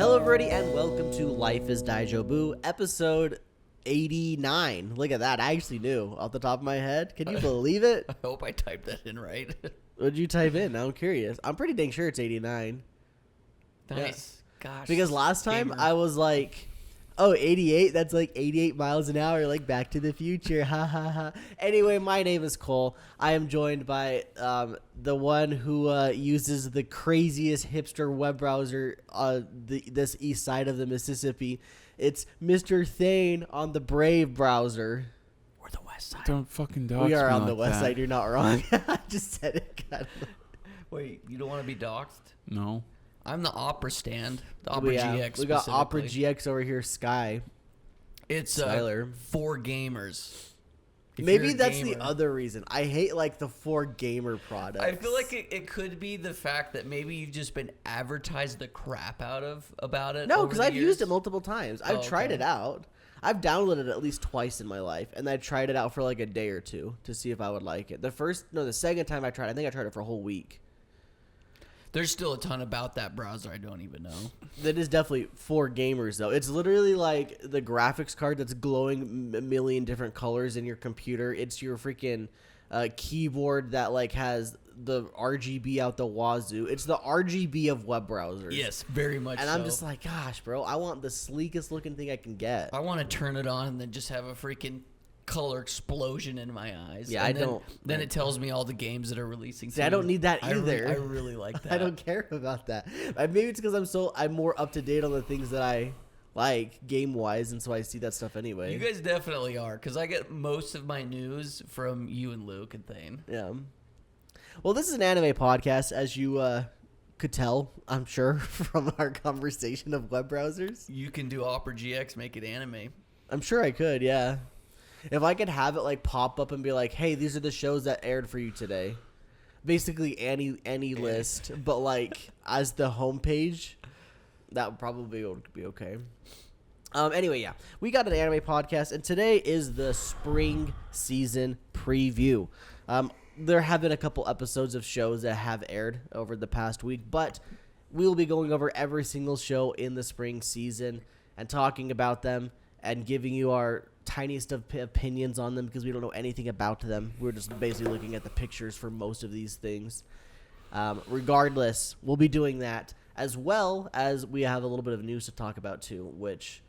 Hello, everybody, and welcome to Life is Daijoubu, episode 89. Look at that. I actually knew off the top of my head. Can you believe it? I hope I typed that in right. What'd you type in? I'm curious. I'm pretty dang sure it's 89. Nice. Gosh. Because last time gamer. I was like, oh, 88? That's like 88 miles an hour, like Back to the Future. Ha, ha, ha. Anyway, my name is Cole. I am joined by the one who uses the craziest hipster web browser this east side of the Mississippi. It's Mr. Thane on the Brave browser. We're the west side. Don't fucking dox We are me on the like west that. side. You're not wrong. I just said it. God. Wait, you don't want to be doxxed? No. I'm the Opera stand. The Opera GX. We got Opera specifically. GX over here, Sky. It's Tyler. for gamers. If Maybe you're a that's the gamer. other reason. I hate like the for gamer products. I feel like it could be the fact that maybe you've just been advertised the crap about it. No, over because the I've years. used it multiple times. I've tried okay. it out. I've downloaded it at least twice in my life, and I tried it out for like a day or two to see if I would like it. The second time I tried, I think I tried it for a whole week. There's still a ton about that browser I don't even know. That is definitely for gamers, though. It's literally like the graphics card that's glowing a million different colors in your computer. It's your freaking keyboard that like has the RGB out the wazoo. It's the RGB of web browsers. Yes, very much. And so. I'm just like, gosh, bro, I want the sleekest looking thing I can get. I want to turn it on and then just have a freaking color explosion in my eyes. Yeah, and I don't- Then it tells me all the games that are releasing. See, I don't need that either. I really like that. I don't care about that. Maybe it's because I'm more up to date on the things that I like game wise, and so I see that stuff anyway. You guys definitely are, because I get most of my news from you and Luke and Thane. Yeah. Well, this is an anime podcast, as you could tell, I'm sure, from our conversation of web browsers. You can do Opera GX, make it anime. I'm sure I could, yeah. If I could have it like pop up and be like, "Hey, these are the shows that aired for you today," basically any list, but like as the homepage, that would probably be okay. Anyway, yeah, we got an anime podcast, and today is the spring season preview. There have been a couple episodes of shows that have aired over the past week, but we will be going over every single show in the spring season and talking about them and giving you our tiniest of opinions on them because we don't know anything about them. We're just basically looking at the pictures for most of these things. Regardless, we'll be doing that as well as we have a little bit of news to talk about too, which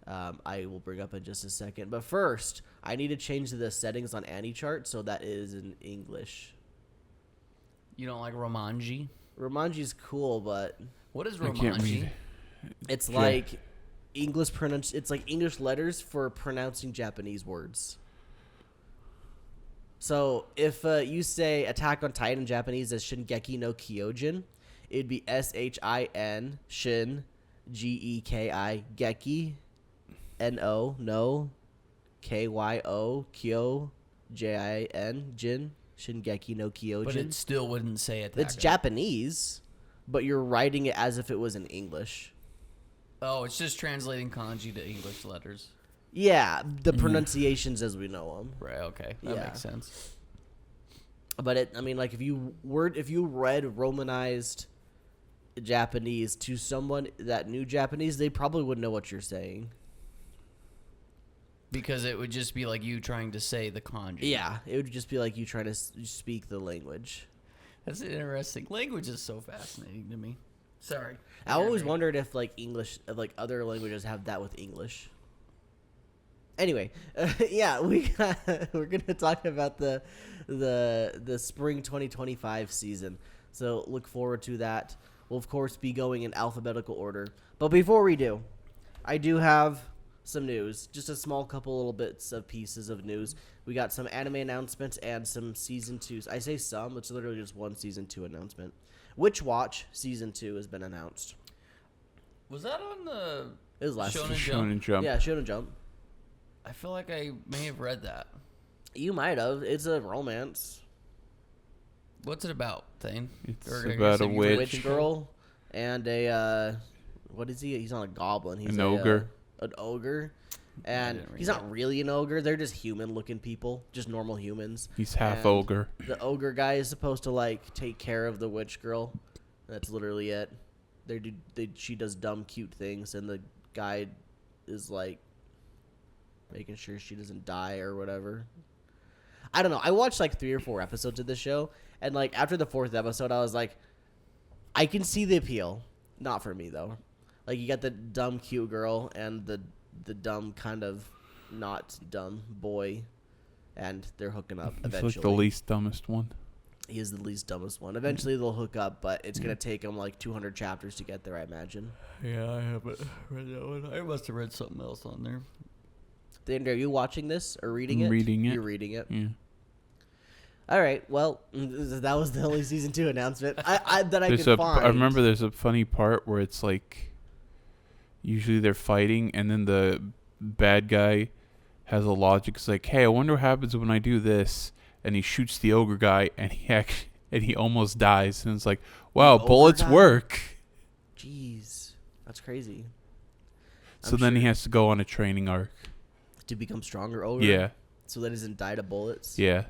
I will bring up in just a second. But first, I need to change the settings on AniChart so that is in English. You don't like Romanji? Romanji's cool, but What is I can't Romanji? read. it's Yeah. like it's like English letters for pronouncing Japanese words. So if you say Attack on Titan in Japanese as Shingeki no Kyojin, it'd be SHIN Shin GEKI Geki no KYO Kyo JIN Jin Shingeki no Kyojin. But it still wouldn't say it. It's Japanese, but you're writing it as if it was in English. Oh, it's just translating kanji to English letters. Yeah, the pronunciations as we know them. Right, okay. That Yeah. makes sense. But if you read Romanized Japanese to someone that knew Japanese, they probably wouldn't know what you're saying. Because it would just be like you trying to say the kanji. Yeah, it would just be like you trying to speak the language. That's interesting. Language is so fascinating to me. Sorry. I always wondered if like English, like other languages have that with English. Anyway, yeah, we're gonna talk about the spring 2025 season. So look forward to that. We'll of course be going in alphabetical order. But before we do, I do have some news. Just a small couple little bits of pieces of news. We got some anime announcements and some season 2s. I say some, it's literally just one season 2 announcement. Witch Watch season 2 has been announced. Was that on the It was last Shonen week. Jump? Shonen Jump. Yeah, Shonen Jump. I feel like I may have read that. You might have. It's a romance. What's it about, Thane? It's Or I about guess a if you witch. read Witch it. girl and a what is he? He's not a goblin. He's An ogre. An ogre. And didn't read he's not really an ogre. They're just human-looking people, just normal humans. He's half And ogre. The ogre guy is supposed to like take care of the witch girl. That's literally it. She does dumb, cute things, and the guy is like making sure she doesn't die or whatever. I don't know. I watched like 3 or 4 episodes of this show, and like after the 4th episode, I was like, I can see the appeal. Not for me though. Like you got the dumb, cute girl and the dumb kind of not dumb boy, and they're hooking up eventually. It's like the least dumbest one. He is the least dumbest one. Eventually they'll hook up, but it's gonna take them like 200 chapters to get there, I imagine. Yeah, I haven't read that one. I must have read something else on there. Then are you watching this or reading it? Reading it. You're reading it. Yeah. All right. Well, that was the only season 2 announcement I could find. I remember there's a funny part where it's like, usually they're fighting, and then the bad guy has a logic. It's like, hey, I wonder what happens when I do this, and he shoots the ogre guy, and he almost dies, and it's like, wow, bullets work. Jeez, that's crazy. So then he has to go on a training arc to become stronger ogre. Yeah. So that he doesn't die to bullets. Yeah.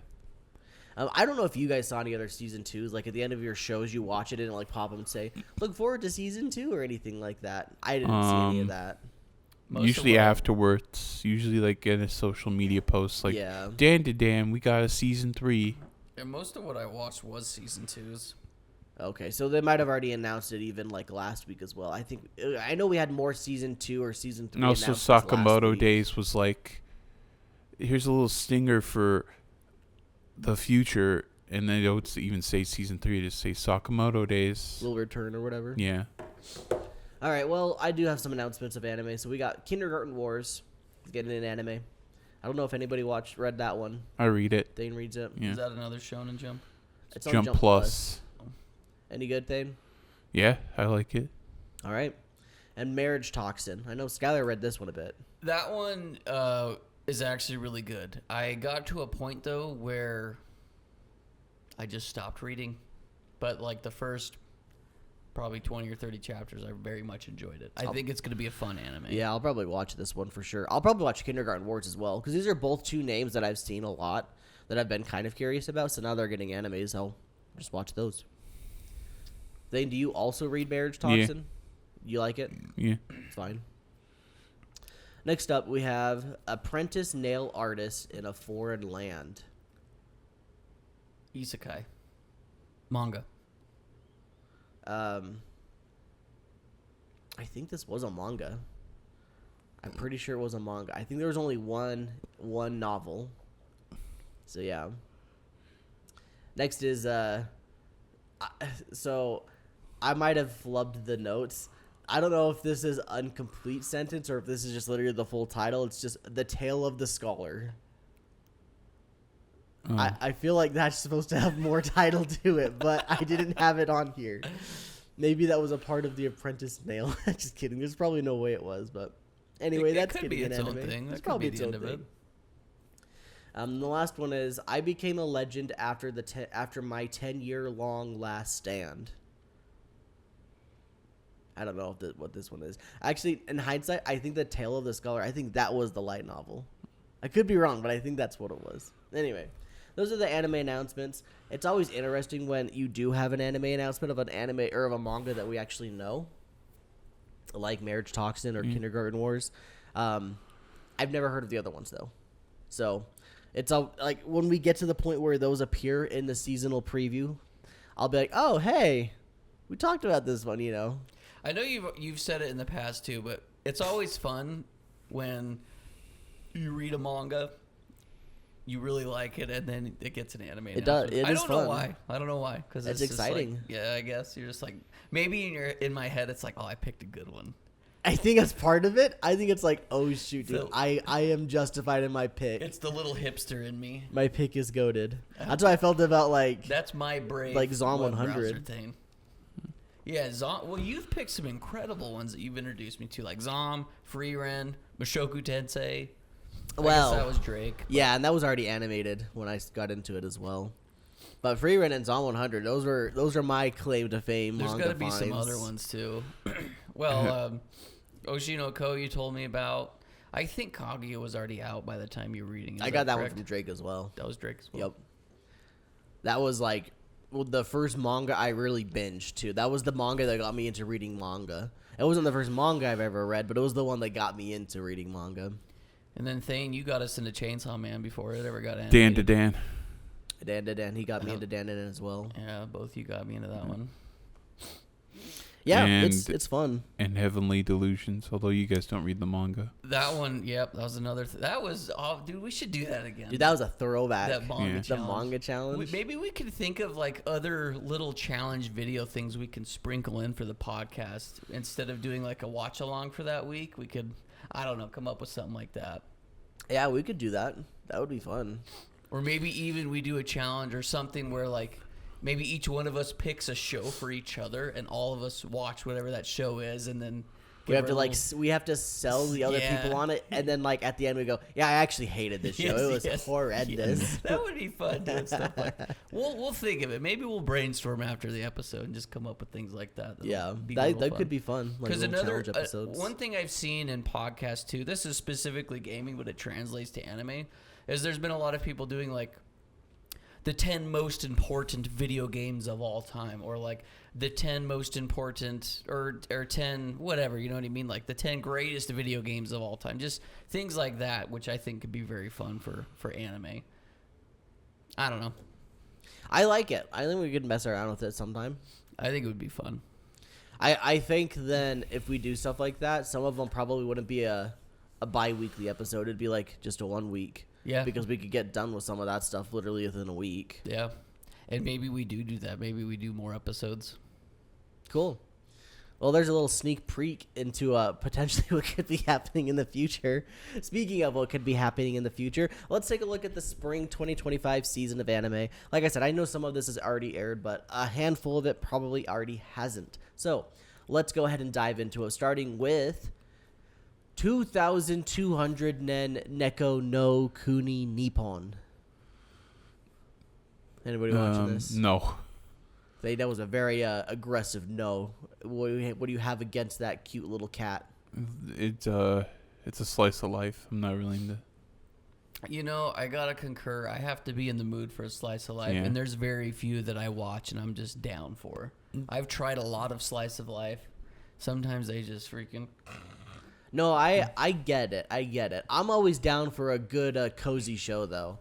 I don't know if you guys saw any other season 2s. Like at the end of your shows, you watch it and like pop up and say, "Look forward to season 2" or anything like that. I didn't see any of that. Usually afterwards, usually like in a social media post, like, Dan, we got a season 3. And most of what I watched was season 2s. Okay, so they might have already announced it even like last week as well. I know we had more season 2 or season 3. No, so Sakamoto Days was like, here's a little stinger for the future, and they don't even say season 3, just say Sakamoto Days. Little return or whatever. Yeah. All right, well, I do have some announcements of anime. So we got Kindergarten Wars getting an anime. I don't know if anybody read that one. I read it. Dane reads it. Yeah. Is that another Shonen Jump? It's on Jump Plus. Any good, Dane? Yeah, I like it. All right. And Marriage Toxin. I know Skylar read this one a bit. That one is actually really good. I got to a point, though, where I just stopped reading. But, like, the first probably 20 or 30 chapters, I very much enjoyed it. I think it's going to be a fun anime. Yeah, I'll probably watch this one for sure. I'll probably watch Kindergarten Wars as well, because these are both 2 names that I've seen a lot that I've been kind of curious about. So now they're getting animes. I'll just watch those. Then, do you also read Marriage Toxin? Yeah. You like it? Yeah. It's fine. Next up, we have Apprentice Nail Artist in a Foreign Land. Isekai. Manga. I think this was a manga. I'm pretty sure it was a manga. I think there was only one novel. So yeah. Next is so I might have flubbed the notes. I don't know if this is incomplete sentence or if this is just literally the full title. It's just The Tale of the Scholar. I feel like that's supposed to have more title to it, but I didn't have it on here. Maybe that was a part of the Apprentice Nail. Just kidding. There's probably no way it was, but anyway, that's getting an anime. That's probably its own thing. The last one is I became a legend after after my 10-year-long last stand. I don't know what this one is. Actually, in hindsight, I think The Tale of the Scholar, I think that was the light novel. I could be wrong, but I think that's what it was. Anyway, those are the anime announcements. It's always interesting when you do have an anime announcement of an anime or of a manga that we actually know, like Marriage Toxin or Kindergarten Wars. I've never heard of the other ones, though. So it's all like when we get to the point where those appear in the seasonal preview, I'll be like, oh, hey, we talked about this one, you know. I know you've said it in the past, too, but it's always fun when you read a manga, you really like it, and then it gets an anime. It does. It is fun. I don't know why. Because it's exciting. Like, yeah, I guess you're just like maybe in my head it's like, oh, I picked a good one. I think that's part of it. I think it's like, oh shoot, dude, I am justified in my pick. It's the little hipster in me. My pick is goated. That's what I felt about that's my brave like Zom 100 thing. Yeah, Zom. Well, you've picked some incredible ones that you've introduced me to, like Zom, Freeren, Mushoku Tensei. I guess that was Drake. Yeah, and that was already animated when I got into it as well. But Freeren and Zom 100, those are my claim to fame. There's got to be some other ones too. Well, Oshinoko, you told me about. I think Kaguya was already out by the time you were reading it. I got that one from Drake as well. That was Drake as well. Yep. That was like the first manga I really binged too. That was the manga that got me into reading manga. It wasn't the first manga I've ever read, but it was the one that got me into reading manga. And then Thane, you got us into Chainsaw Man before it ever got Dan to animated. Dan. He got me into Dan as well. Yeah, both you got me into that one. Yeah, And- it's fun. And Heavenly Delusions, although you guys don't read the manga. That one, yep, that was another. That was, dude, we should do that again. Dude, that was a throwback. That manga Yeah. The challenge. manga challenge. Maybe we could think of like other little challenge video things we can sprinkle in for the podcast instead of doing like a watch along for that week. We could, I don't know, come up with something like that. Yeah, we could do that. That would be fun. Or maybe even we do a challenge or something where like maybe each one of us picks a show for each other and all of us watch whatever that show is and then We have to our like little- we have to sell the other Yeah. people on it, and then like at the end we go, yeah, I actually hated this show. It was Yes, horrendous. yes. That would be fun doing stuff like that. We'll think of it. Maybe we'll brainstorm after the episode and just come up with things like that. Yeah, That'll be that real could fun. be fun. Like Because little another challenge episodes. one thing I've seen in podcasts too, this is specifically gaming, but it translates to anime, is there's been a lot of people doing like the 10 most important video games of all time, or like the 10 most important or 10 whatever, you know what I mean, like the 10 greatest video games of all time, just things like that, which I think could be very fun for anime. I don't know. I like it. I think we could mess around with it sometime. I think it would be fun. I think then if we do stuff like that, some of them probably wouldn't be a bi-weekly episode. It'd be like just a 1 week. Yeah. Because we could get done with some of that stuff literally within a week. Yeah. And maybe we do that. Maybe we do more episodes. Cool. Well, there's a little sneak peek into potentially what could be happening in the future. Speaking of what could be happening in the future, let's take a look at the spring 2025 season of anime. Like I said, I know some of this has already aired, but a handful of it probably already hasn't. So let's go ahead and dive into it, starting with 2,200 nen Neko no Kuni Nippon. Anybody watching this? No. That was a very aggressive no. What do you have against that cute little cat? It's a slice of life. I'm not really into. You know, I gotta concur. I have to be in the mood for a slice of life, Yeah. and there's very few that I watch and I'm just down for. I've tried a lot of slice of life. Sometimes they just freaking. No, I get it. I get it. I'm always down for a good cozy show though.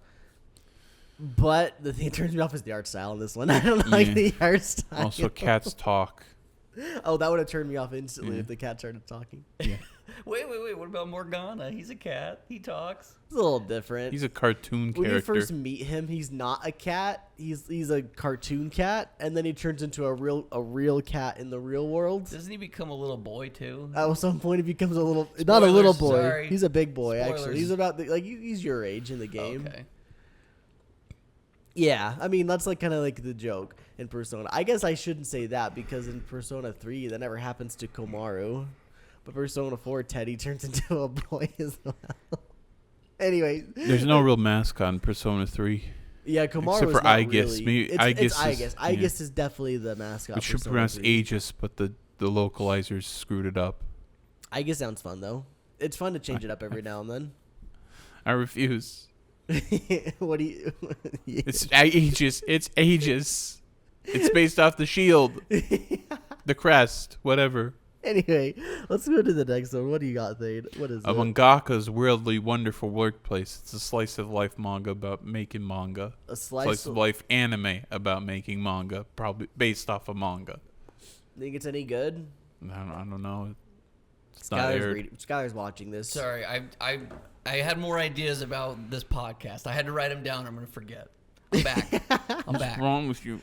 But the thing that turns me off is the art style in this one. I don't like Yeah. the art style. Also, cats talk. Oh, that would have turned me off instantly Yeah. if the cat started talking. Yeah. Wait. What about Morgana? He's a cat. He talks. It's a little different. He's a cartoon when you character. first meet him, he's not a cat. He's a cartoon cat, and then he turns into a real cat in the real world. Doesn't he become a little boy too? At some point, he becomes a little not a little boy. Sorry. He's a big boy actually. Spoilers. He's about he's your age in the game. Okay. Yeah, I mean that's like kind of like the joke in Persona. I guess I shouldn't say that because in Persona 3 that never happens to Komaru, but Persona 4 Teddy turns into a boy as well. Anyway, There's no real mascot in Persona 3. yeah, Komaru Except is for not Aegis. really. Maybe It's Aegis Aegis. is- Aegis is definitely the mascot. It should be Persona pronounced 3. Aegis, but the localizers screwed it up. Aegis sounds fun though. It's fun to change it up every now and then. I refuse. What do you? It's Aegis. It's Aegis. It's based off the shield, the crest, whatever. Anyway, let's go to the next one. What do you got, Thane? What is A it? mangaka's weirdly wonderful workplace. It's a slice of life manga about making manga. A Slice of life anime about making manga, probably based off of manga. Think it's any good? I don't know. It's not aired. Skylar's watching this. Sorry, I had more ideas about this podcast. I had to write them down. I'm gonna forget. I'm back. I'm back. What's wrong with you?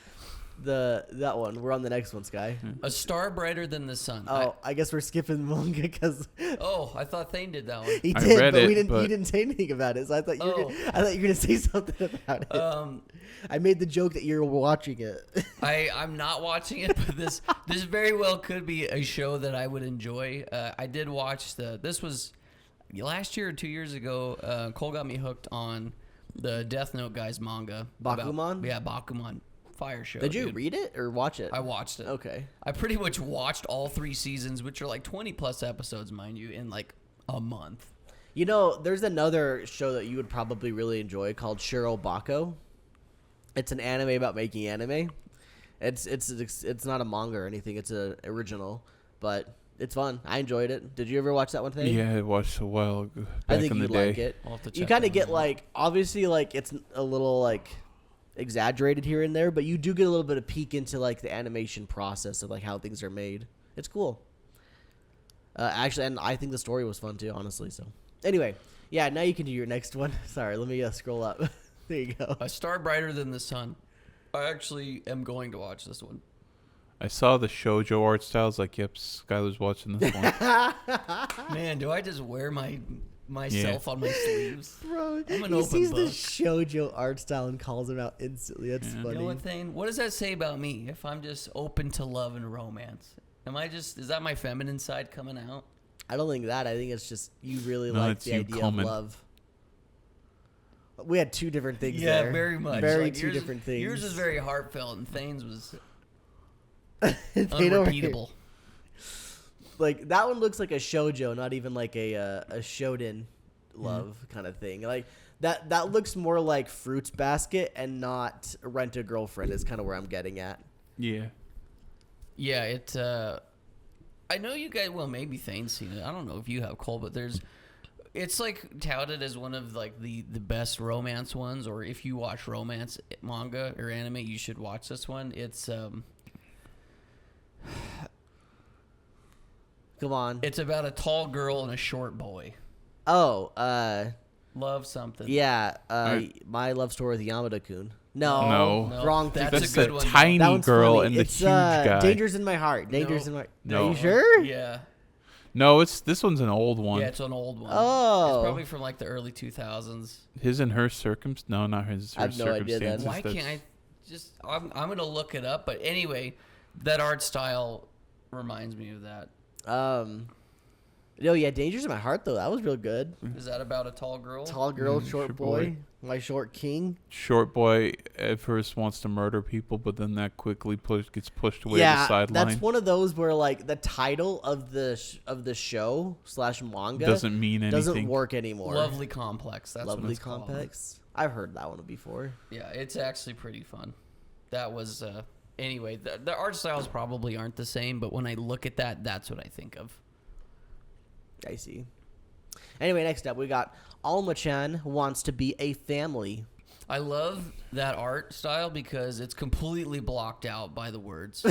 That one. We're on the next one, Sky. A star brighter than the sun. Oh, I guess we're skipping manga because I thought Thane did that one. he I did, read but it, we didn't. but- You didn't say anything about it, so I thought you. Oh. I thought you were gonna say something about it. I made the joke that you're watching it. I'm not watching it, but this very well could be a show that I would enjoy. I did watch this was last year or 2 years ago. Cole got me hooked on the Death Note guys manga. Bakuman? Yeah, Bakuman. Fire show. Did you dude. read it or watch it? I watched it. Okay. I pretty much watched all 3 seasons, which are like 20 plus episodes, mind you, in like a month. You know, there's another show that you would probably really enjoy called Shiro Bako. It's an anime about making anime. It's not a manga or anything. It's a original, but it's fun. I enjoyed it. Did you ever watch that one thing? Yeah, I watched a while ago, I back think in the you'd day. like it. I'll have to You check kind of that get one out. like obviously like it's a little like exaggerated here and there, but you do get a little bit of peek into like the animation process of like how things are made. It's cool. Actually, and I think the story was fun too, honestly. So anyway, yeah, now you can do your next one. Sorry, let me scroll up. There you go. A Star Brighter Than the Sun. I actually am going to watch this one. I saw the shoujo art styles. Like, yep, Skylar's watching this one. Man, do I just wear myself on my sleeves? Bro, I'm an he open sees the book. shoujo art style and calls him out instantly. That's Yeah. You funny. know what, Thane? What does that say about me if I'm just open to love and romance? Is that my feminine side coming out? I don't think that. I think it's just you really No, like it's the you idea coming. of love. We had two different things Yeah, there. very much. Very Like, two yours- different things. Yours was very heartfelt, and Thane's was They don't- unrepeatable. Like that one looks like a shoujo, not even like a shonen love kind of thing. Like that looks more like Fruits Basket and not Rent a Girlfriend is kind of where I'm getting at. Yeah. Yeah, it. I know you guys. Well, maybe Thane's seen it. I don't know if you have, Cole, but it's like touted as one of like the best romance ones. Or if you watch romance manga or anime, you should watch this one. It's Come on. it's about a tall girl and a short boy. Oh, Love something. yeah. Alright. My love story with Yamada-kun. No, No. wrong thing. That's That's a good the one, though. tiny That one's girl funny. and the It's, huge guy. Dangers in My Heart. Dangers No. in My. No. Are you sure? Yeah. No, this one's an old one. Yeah, it's an old one. Oh. It's probably from like the early 2000s. His and her No, not his. Her I have no idea then. circumstances. Why can't I just? I'm gonna look it up. But anyway, that art style reminds me of that. No, yeah, Dangers in My Heart though. That was real good. Is that about a tall girl? Tall girl, Mhm, short short boy. boy. My short king. Short boy at first wants to murder people, but then that quickly gets pushed away to the Yeah, sideline. that's one of those where like the title of the show / manga Doesn't mean anything. doesn't work anymore. Lovely Complex. That's what Lovely it's called. Complex. I've heard that one before. Yeah, it's actually pretty fun. That was anyway. The art styles probably aren't the same, but when I look at that, that's what I think of. I see. Anyway, next up we got Alma-chan wants to be a family. I love that art style because it's completely blocked out by the words.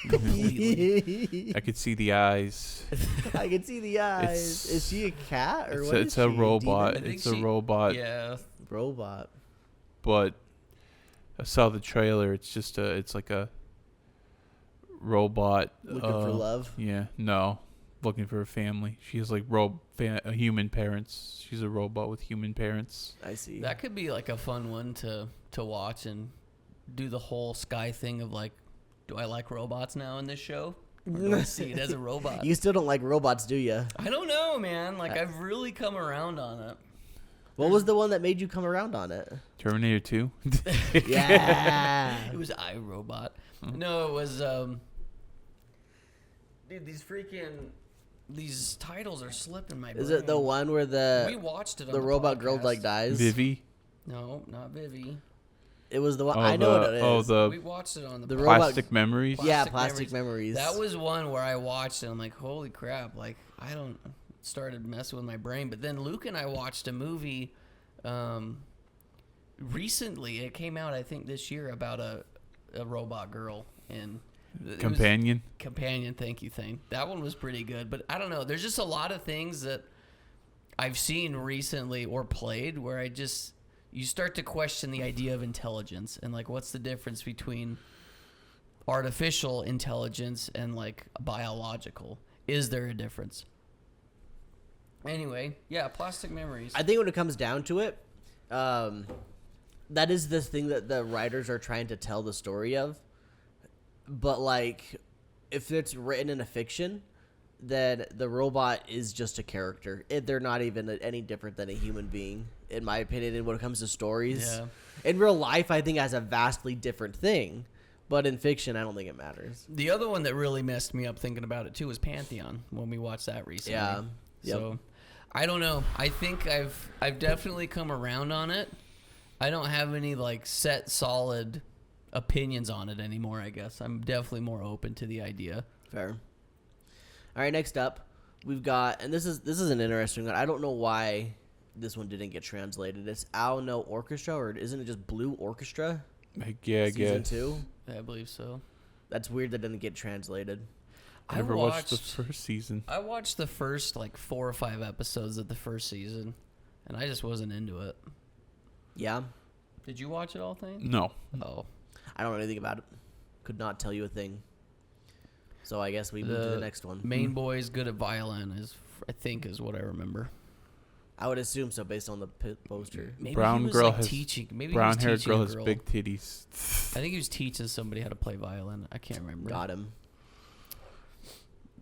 Completely. I could see the eyes. I can see the eyes. It's- Is she a cat or It's, what? it's is a she? robot. I think It's a she- robot. Yeah. Robot. But I saw the trailer. It's just it's like a robot Looking for love. Yeah, no, looking for a family. She has like human parents. She's a robot with human parents. I see. That could be like a fun one to watch and do the whole Sky thing of like, do I like robots now in this show? Or do I see it as a robot? You still don't like robots, do you? I don't know, man. Like I've really come around on it. What was the one that made you come around on it? Terminator 2. Yeah. It was iRobot. No, it was dude, these titles are slipping my brain. Is it the one where we watched it on the robot girl podcast. like dies? Vivi. No, not Vivi. It was the one. Oh, I know what it is. We watched it on the The podcast. robot- Plastic Memories. Yeah, Plastic Plastic Memories. That was one where I watched it. I'm like, holy crap! Like I don't started messing with my brain. But then Luke and I watched a movie recently. It came out, I think, this year about a robot girl and it was- Companion. Companion. Thank you, Thane. That one was pretty good. But I don't know. There's just a lot of things that I've seen recently or played where you start to question the idea of intelligence and like what's the difference between artificial intelligence and like biological. Is there a difference? Anyway, yeah, Plastic Memories. I think when it comes down to it, that is the thing that the writers are trying to tell the story of. But like, if it's written in a fiction, then the robot is just a character. They're not even any different than a human being, in my opinion. And when it comes to stories, Yeah. in real life, I think has a vastly different thing. But in fiction, I don't think it matters. The other one that really messed me up thinking about it too was Pantheon when we watched that recently. Yeah. Yep. So I don't know. I think I've definitely come around on it. I don't have any like set solid opinions on it anymore, I guess. I'm definitely more open to the idea. Fair. All right, next up, we've got, and this is an interesting one. I don't know why this one didn't get translated. It's Ao no Orchestra, or isn't it just Blue Orchestra? Yeah, I Season guess. 2? I believe so. That's weird that didn't get translated. I never watched the first season. I watched the first, 4 or 5 episodes of the first season, and I just wasn't into it. Yeah? Did you watch it all, Thane? No. Oh. I don't know anything about it. Could not tell you a thing. So I guess we move to the next one. Main boy is good at violin, I think is what I remember. I would assume so based on the poster. Maybe Brown he was girl like has teaching. Maybe brown he was haired teaching girl a has girl. big titties. I think he was teaching somebody how to play violin. I can't remember. Got him.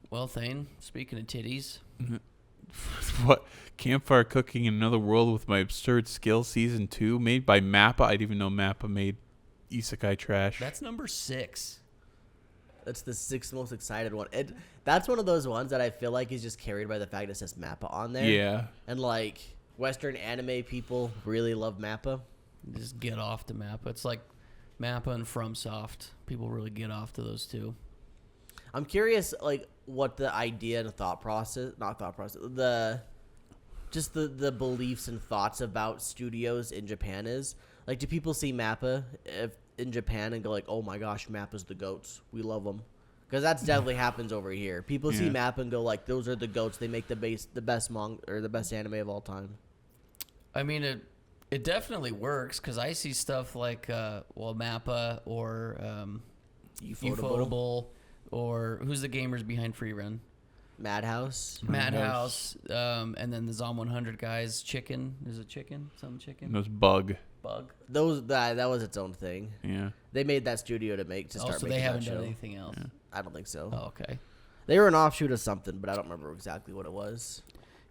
Well, Thane, speaking of titties, What? Campfire Cooking in Another World with My Absurd Skill Season 2, made by Mappa. I didn't even know Mappa made isekai trash. that's number 6. That's the 6th most excited one. That's one of those ones that I feel like is just carried by the fact it says Mappa on there. Yeah. And like Western anime people really love Mappa. Just get off to Mappa. It's like Mappa and FromSoft. People really get off to those two. I'm curious, like, what the idea and the beliefs and thoughts about studios in Japan is. Like, do people see Mappa in Japan and go like, oh my gosh, Mappa's the goats. We love them. Because that's definitely happens over here. People see Mappa and go like, those are the goats. They make the best manga or the best anime of all time. I mean, it definitely works because I see stuff like, Mappa or Ufotable. Or who's the gamers behind Freerun? Madhouse. Madhouse. And then the Zom 100 guys. Chicken. Is it Chicken? Some Chicken? Those Bug. Bug. That was its own thing. Yeah. They made that studio to start so making they haven't that show. done anything else. Yeah. I don't think so. Oh, okay. They were an offshoot of something, but I don't remember exactly what it was.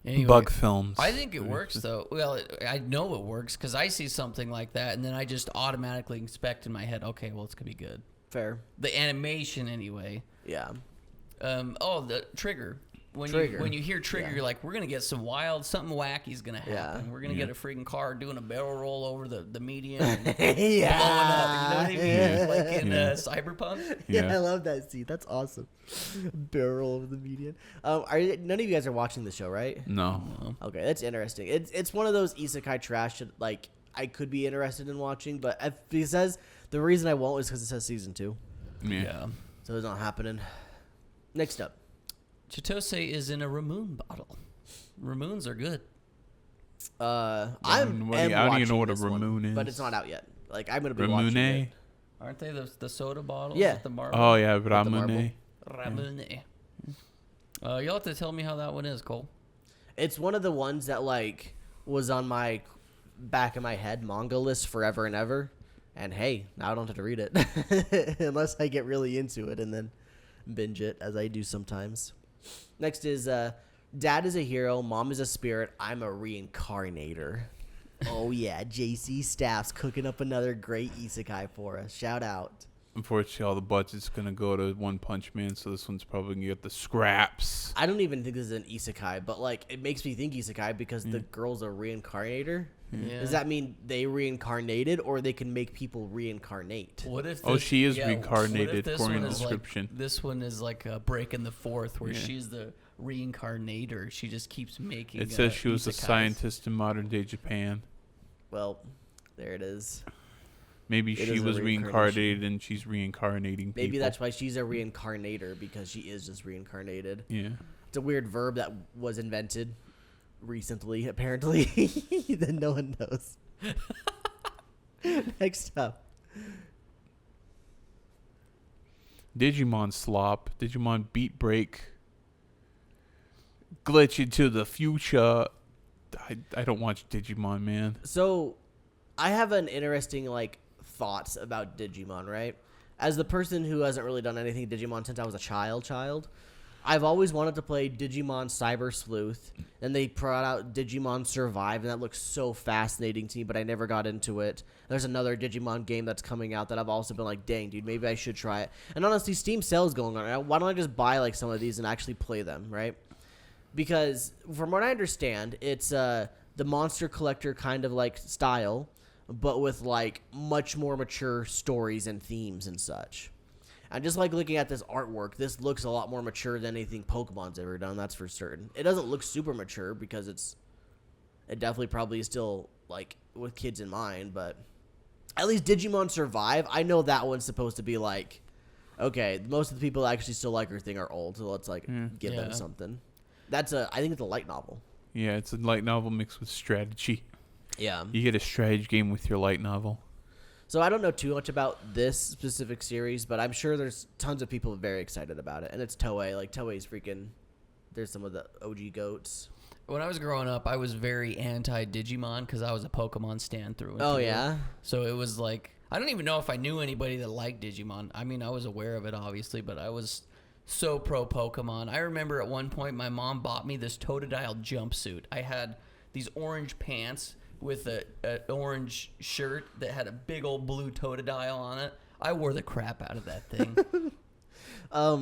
Anyway, Bug Films. I think it works, though. Well, I know it works because I see something like that, and then I just automatically expect in my head, okay, well, it's going to be good. Fair. The animation, anyway. Yeah. The Trigger. When you hear Trigger, you're like, we're gonna get something wacky's gonna happen. Yeah. We're gonna get a freaking car doing a barrel roll over the median and Yeah. blowing up. You know what I mean? Yeah. Like in Cyberpunk. Yeah, I love that scene. That's awesome. Barrel over the median. None of you guys are watching the show, right? No. Okay, that's interesting. It's one of those isekai trash that like I could be interested in watching, but if it says the reason I won't is because it says season 2, Yeah. so it's not happening. Next up. Chitose is in a Ramoon bottle. Ramoons are good. I don't even know what a Ramoon is. but it's not out yet. Like I'm gonna be watching Ramune? it. Aren't they the soda bottles? Yeah. With the marble? Oh, yeah, the marble. Ramune. Ramune. You'll have to tell me how that one is, Cole. It's one of the ones that like was on my back of my head manga list forever and ever. And hey, now I don't have to read it unless I get really into it and then binge it as I do sometimes. Next is Dad is a hero, Mom is a spirit, I'm a reincarnator. Oh yeah, JC Staff's cooking up another great isekai for us. Shout out. Unfortunately, all the budget's going to go to One Punch Man, so this one's probably going to get the scraps. I don't even think this is an isekai, but like it makes me think isekai because the girl's a reincarnator. Yeah. Does that mean they reincarnated or they can make people reincarnate? What if? Oh, she is what if reincarnated this according one to the is description. Like, this one is like a break in the fourth, where Yeah. she's the reincarnator. She just keeps making. It says she was a isekais. scientist in modern day Japan. Well, there it is. Maybe It she is a was reincarnation. reincarnated and she's reincarnating people. Maybe that's why she's a reincarnator, because she is just reincarnated. Yeah. It's a weird verb that was invented recently, apparently, that no one knows. Next up. Digimon Slop, Digimon Beat Break, Glitch into the Future. I don't watch Digimon, man. So, I have an interesting, like, thoughts about Digimon, right? As the person who hasn't really done anything Digimon since I was a child, I've always wanted to play Digimon Cyber Sleuth, and they brought out Digimon Survive, and that looks so fascinating to me, but I never got into it. There's another Digimon game that's coming out that I've also been like, dang, dude, maybe I should try it. And honestly, Steam sales going on. Why don't I just buy, like, some of these and actually play them, right? Because from what I understand, it's the monster collector kind of, like, style, but with like much more mature stories and themes and such. And just like looking at this artwork, this looks a lot more mature than anything Pokemon's ever done. That's for certain. It doesn't look super mature because it definitely probably is still like with kids in mind, but at least Digimon Survive. I know that one's supposed to be like, okay, most of the people that actually still like her thing are old, so let's like give them something. I think it's a light novel. Yeah, it's a light novel mixed with strategy. Yeah. You get a strategy game with your light novel. So I don't know too much about this specific series, but I'm sure there's tons of people very excited about it. And it's Toei. Like, Toei's freaking... There's some of the OG goats. When I was growing up, I was very anti-Digimon because I was a Pokemon stan through and through. Oh, yeah? So it was like... I don't even know if I knew anybody that liked Digimon. I mean, I was aware of it, obviously, but I was so pro-Pokemon. I remember at one point my mom bought me this Totodile jumpsuit. I had these orange pants with an orange shirt that had a big old blue Totodile on it. I wore the crap out of that thing. I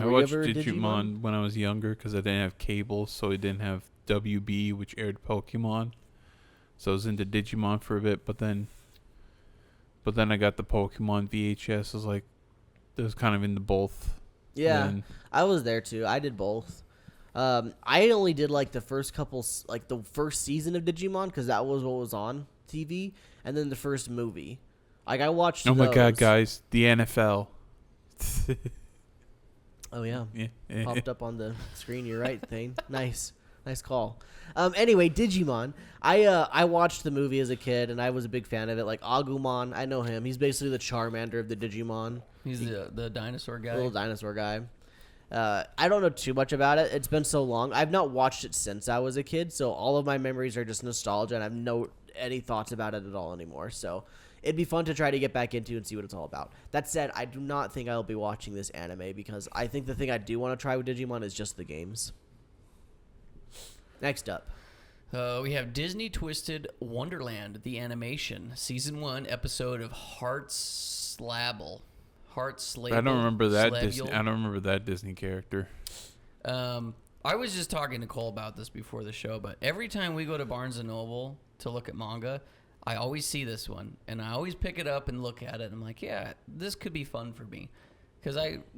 watched Digimon when I was younger because I didn't have cable, so I didn't have WB, which aired Pokemon. So I was into Digimon for a bit, but then I got the Pokemon VHS. I was like, it was kind of into both. Yeah, then, I was there too. I did both. I only did like the first the first season of Digimon because that was what was on TV, and then the first movie. Like I watched. Oh my god, guys, the NFL. Oh yeah, yeah. Popped up on the screen. You're right, Thane. Nice call. Anyway, Digimon. I watched the movie as a kid, and I was a big fan of it. Like Agumon, I know him. He's basically the Charmander of the Digimon. He's the dinosaur guy. Little dinosaur guy. I don't know too much about it. It's been so long. I've not watched it since I was a kid, so all of my memories are just nostalgia, and I have any thoughts about it at all anymore. So it'd be fun to try to get back into and see what it's all about. That said, I do not think I'll be watching this anime because I think the thing I do want to try with Digimon is just the games. Next up. We have Disney Twisted Wonderland, the animation, season 1, episode of Heartslabble. I don't remember that Disney. I don't remember that Disney character. I was just talking to Cole about this before the show, but every time we go to Barnes and Noble to look at manga, I always see this one, and I always pick it up and look at it. And I'm like, yeah, this could be fun for me, because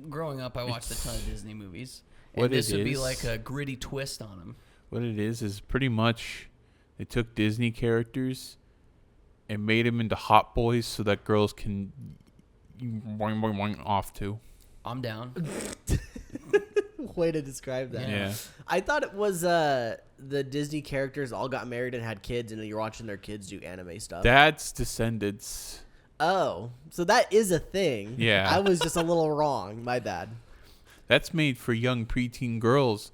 growing up, I watched a ton of Disney movies, and this would be like a gritty twist on them. What it is pretty much they took Disney characters and made them into hot boys so that girls can boing, boing, boing off to. I'm down. Way to describe that. Yeah. I thought it was the Disney characters all got married and had kids, and you're watching their kids do anime stuff. That's Descendants. Oh, so that is a thing. Yeah. I was just a little wrong. My bad. That's made for young preteen girls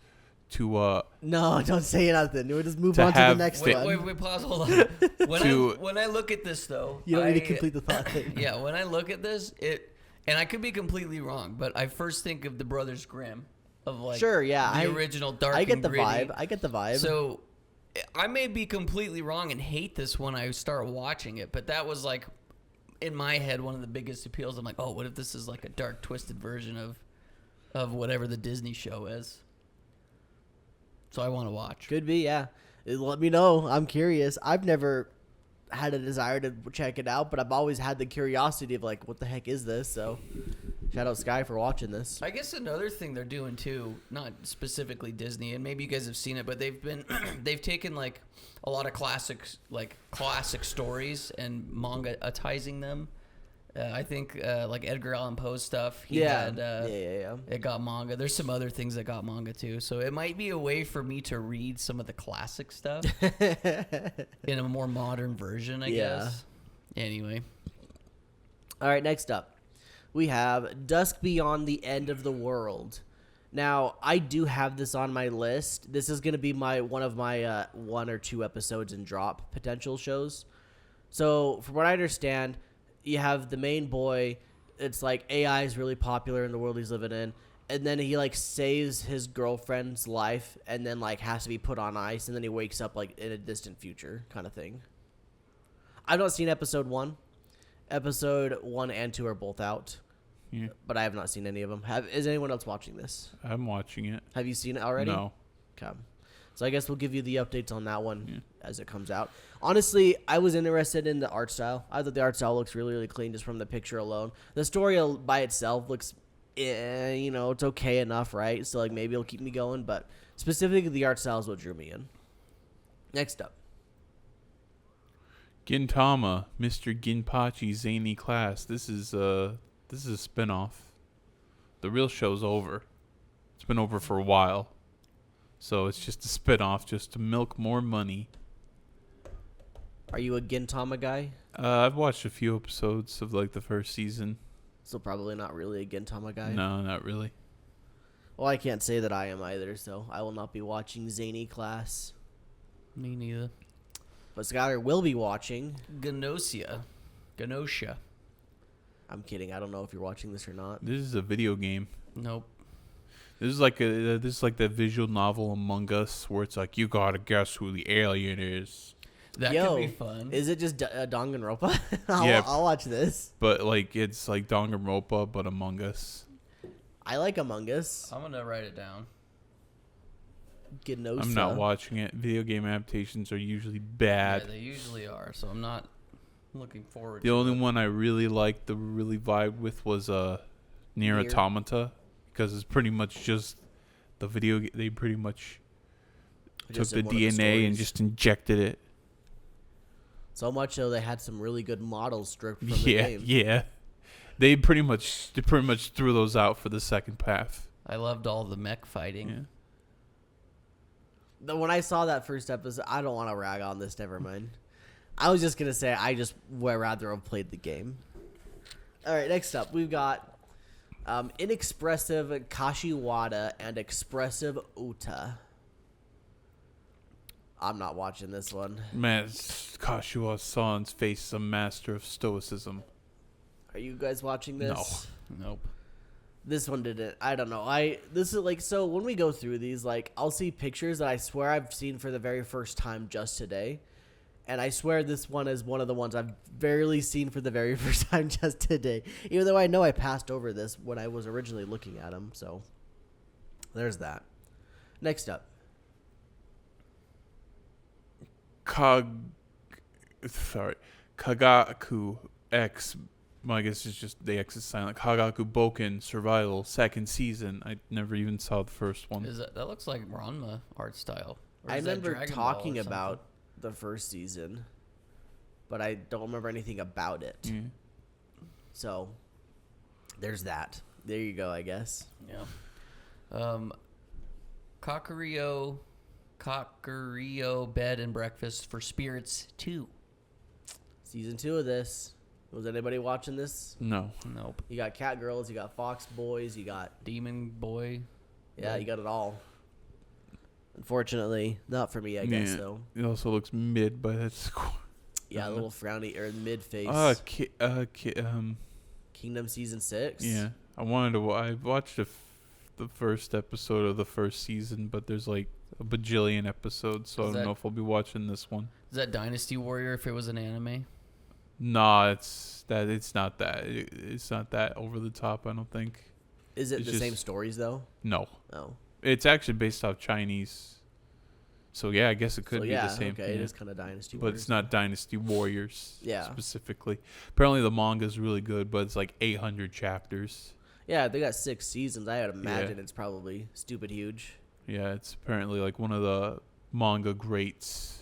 to No, don't say nothing. We'll just move on to the next one. Wait, pause, hold on. When I look at this, though... You don't need to complete the thought thing. Yeah, when I look at this, and I could be completely wrong, but I first think of the Brothers Grimm, of like sure, yeah, the original dark I get and the gritty. vibe. I get the vibe. So I may be completely wrong and hate this when I start watching it, but that was like, in my head, one of the biggest appeals. I'm like, oh, what if this is like a dark, twisted version of whatever the Disney show is? So I want to watch. Could be, yeah. Let me know. I'm curious. I've never had a desire to check it out, but I've always had the curiosity of like, what the heck is this? So shout out Sky for watching this. I guess another thing they're doing too, not specifically Disney, and maybe you guys have seen it, but they've taken like a lot of classic stories and manga-atizing them. I think like Edgar Allan Poe's stuff. Yeah. It got manga. There's some other things that got manga too. So it might be a way for me to read some of the classic stuff in a more modern version, I guess. Anyway. All right, next up. We have Dusk Beyond the End of the World. Now, I do have this on my list. This is going to be one of my 1 or 2 episodes in drop potential shows. So, from what I understand, you have the main boy. It's like AI is really popular in the world he's living in, and then he like saves his girlfriend's life, and then like has to be put on ice, and then he wakes up like in a distant future kind of thing. I've not seen episode 1. Episode 1 and 2 are both out, but I have not seen any of them. Is anyone else watching this? I'm watching it. Have you seen it already? No. Okay. So I guess we'll give you the updates on that one as it comes out. Honestly, I was interested in the art style. I thought the art style looks really, really clean just from the picture alone. The story by itself looks, it's okay enough, right? So, like, maybe it'll keep me going, but specifically the art style is what drew me in. Next up. Gintama, Mr. Ginpachi's zany class. This is a spinoff. The real show's over. It's been over for a while. So it's just a spinoff just to milk more money. Are you a Gintama guy? I've watched a few episodes of like the first season. So probably not really a Gintama guy. No, not really. Well, I can't say that I am either, so I will not be watching Zany Class. Me neither. But Skylar will be watching Ganosha. I'm kidding. I don't know if you're watching this or not. This is a video game. Nope. This is like that visual novel Among Us where it's like you gotta guess who the alien is. That Yo, could be fun. Is it just Danganronpa? Yeah. I'll watch this. But like it's like Danganronpa but Among Us. I like Among Us. I'm gonna write it down. Gnosa. I'm not watching it. Video game adaptations are usually bad. Yeah, they usually are. So I'm not looking forward. The to only it. one I really liked, the really vibe with was Nier Nier. Automata, because it's pretty much just the video. They pretty much Just took in the one of the DNA and stories. just injected it. So much so they had some really good models stripped from the Yeah, game. yeah. They pretty much threw those out for the second path. I loved all the mech fighting. Yeah. When I saw that first episode, I don't want to rag on this. Never mind. I was just gonna say I just would rather have played the game. All right, next up we've got Inexpressive Kashiwada and Expressive Uta. I'm not watching this one. Man, Kashiwa-san's face is a master of stoicism. Are you guys watching this? Nope. This one didn't. I don't know. This is like, so when we go through these, like, I'll see pictures that I swear I've seen for the very first time just today. And I swear this one is one of the ones I've barely seen for the very first time just today. Even though I know I passed over this when I was originally looking at them. So there's that. Next up. Kagaku X. Well, I guess it's just the X is silent. Kagaku Boken Survival second season. I never even saw the first one. That looks like Ranma art style. Or I is that remember Dragon talking Ball or about the first season, but I don't remember anything about it. Yeah. So there's that. There you go, I guess. something. Yeah. Kakario Bed and Breakfast for Spirits 2. Season 2 of this. Was anybody watching this? No. Nope. You got Cat Girls, you got Fox Boys, you got... Demon Boy. Yeah, you got it all. Unfortunately, not for me, I guess, though. It also looks mid, but that's Yeah, a little frowny, or mid-face. Kingdom Season 6? yeah. I watched the first episode of the first season, but there's like a bajillion episodes, so I don't know if I'll be watching this one. Is that Dynasty Warrior if it was an anime? Nah, it's not that. It's not that over the top, I don't think. Is it It's the same just- stories, though? No. Oh. It's actually based off Chinese. So yeah, I guess it could be the same okay, thing. it is kind of Dynasty But Warriors. it's not Dynasty Warriors Yeah. specifically. Apparently the manga is really good, but it's like 800 chapters. Yeah, they got 6 seasons. I would imagine it's probably stupid huge. Yeah, it's apparently like one of the manga greats.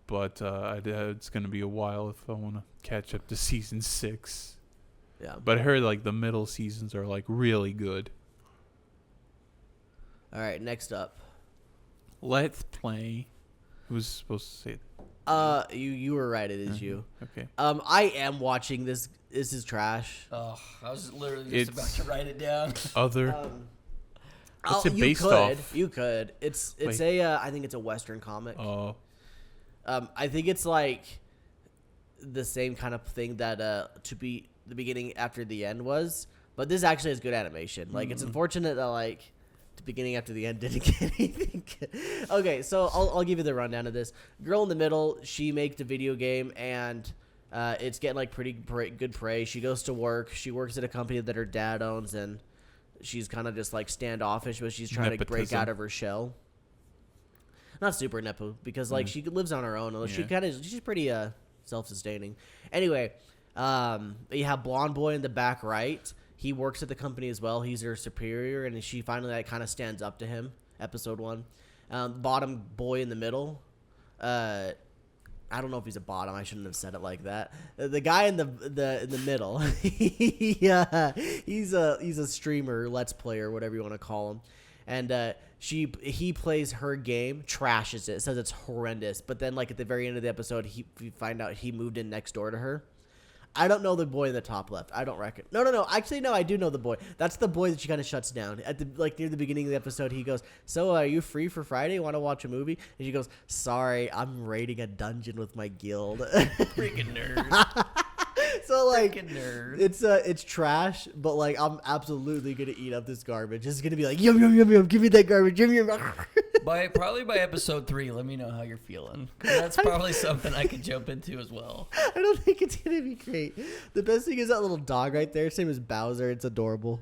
But it's going to be a while if I want to catch up to season 6. Yeah. But I heard like the middle seasons are like really good. All right, next up. Let's play. Who's supposed to say it? You were right. It is you. Okay. I am watching this. This is trash. Oh, I was literally just about to write it down. Other. What's it you based could, off? You could. It's Like- I think it's a Western comic. Oh. I think it's like the same kind of thing that To Be the Beginning After the End was, but this actually has good animation. Like it's unfortunate that like the beginning after the end didn't get anything good. Okay, so I'll give you the rundown of this. Girl in the middle, she makes a video game and it's getting like pretty good praise. She goes to work. She works at a company that her dad owns, and she's kind of just like standoffish, but she's trying to break Nepotism. out of her shell. not super nepo because like she lives on her own. She's pretty self-sustaining. Anyway, you have blonde boy in the back right. He works at the company as well. He's her superior, and she finally like kind of stands up to him. Episode 1. Bottom boy in the middle. I don't know if he's a bottom. I shouldn't have said it like that. The guy in the middle. Yeah, he's a streamer, let's player, whatever you want to call him. And he plays her game, trashes it, says it's horrendous. But then like at the very end of the episode, we find out he moved in next door to her. I don't know the boy in the top left. I don't reckon. No. Actually, no, I do know the boy. That's the boy that she kind of shuts down. At the near the beginning of the episode, he goes, "So, are you free for Friday? Want to watch a movie?" And she goes, "Sorry, I'm raiding a dungeon with my guild." Freaking nerd. So like, nerd. it's trash, but like I'm absolutely gonna eat up this garbage. It's gonna be like yum yum yum yum. Give me that garbage. Yum yum. Probably by episode 3, let me know how you're feeling. That's probably something I could jump into as well. I don't think it's gonna be great. The best thing is that little dog right there. Same as Bowser. It's adorable.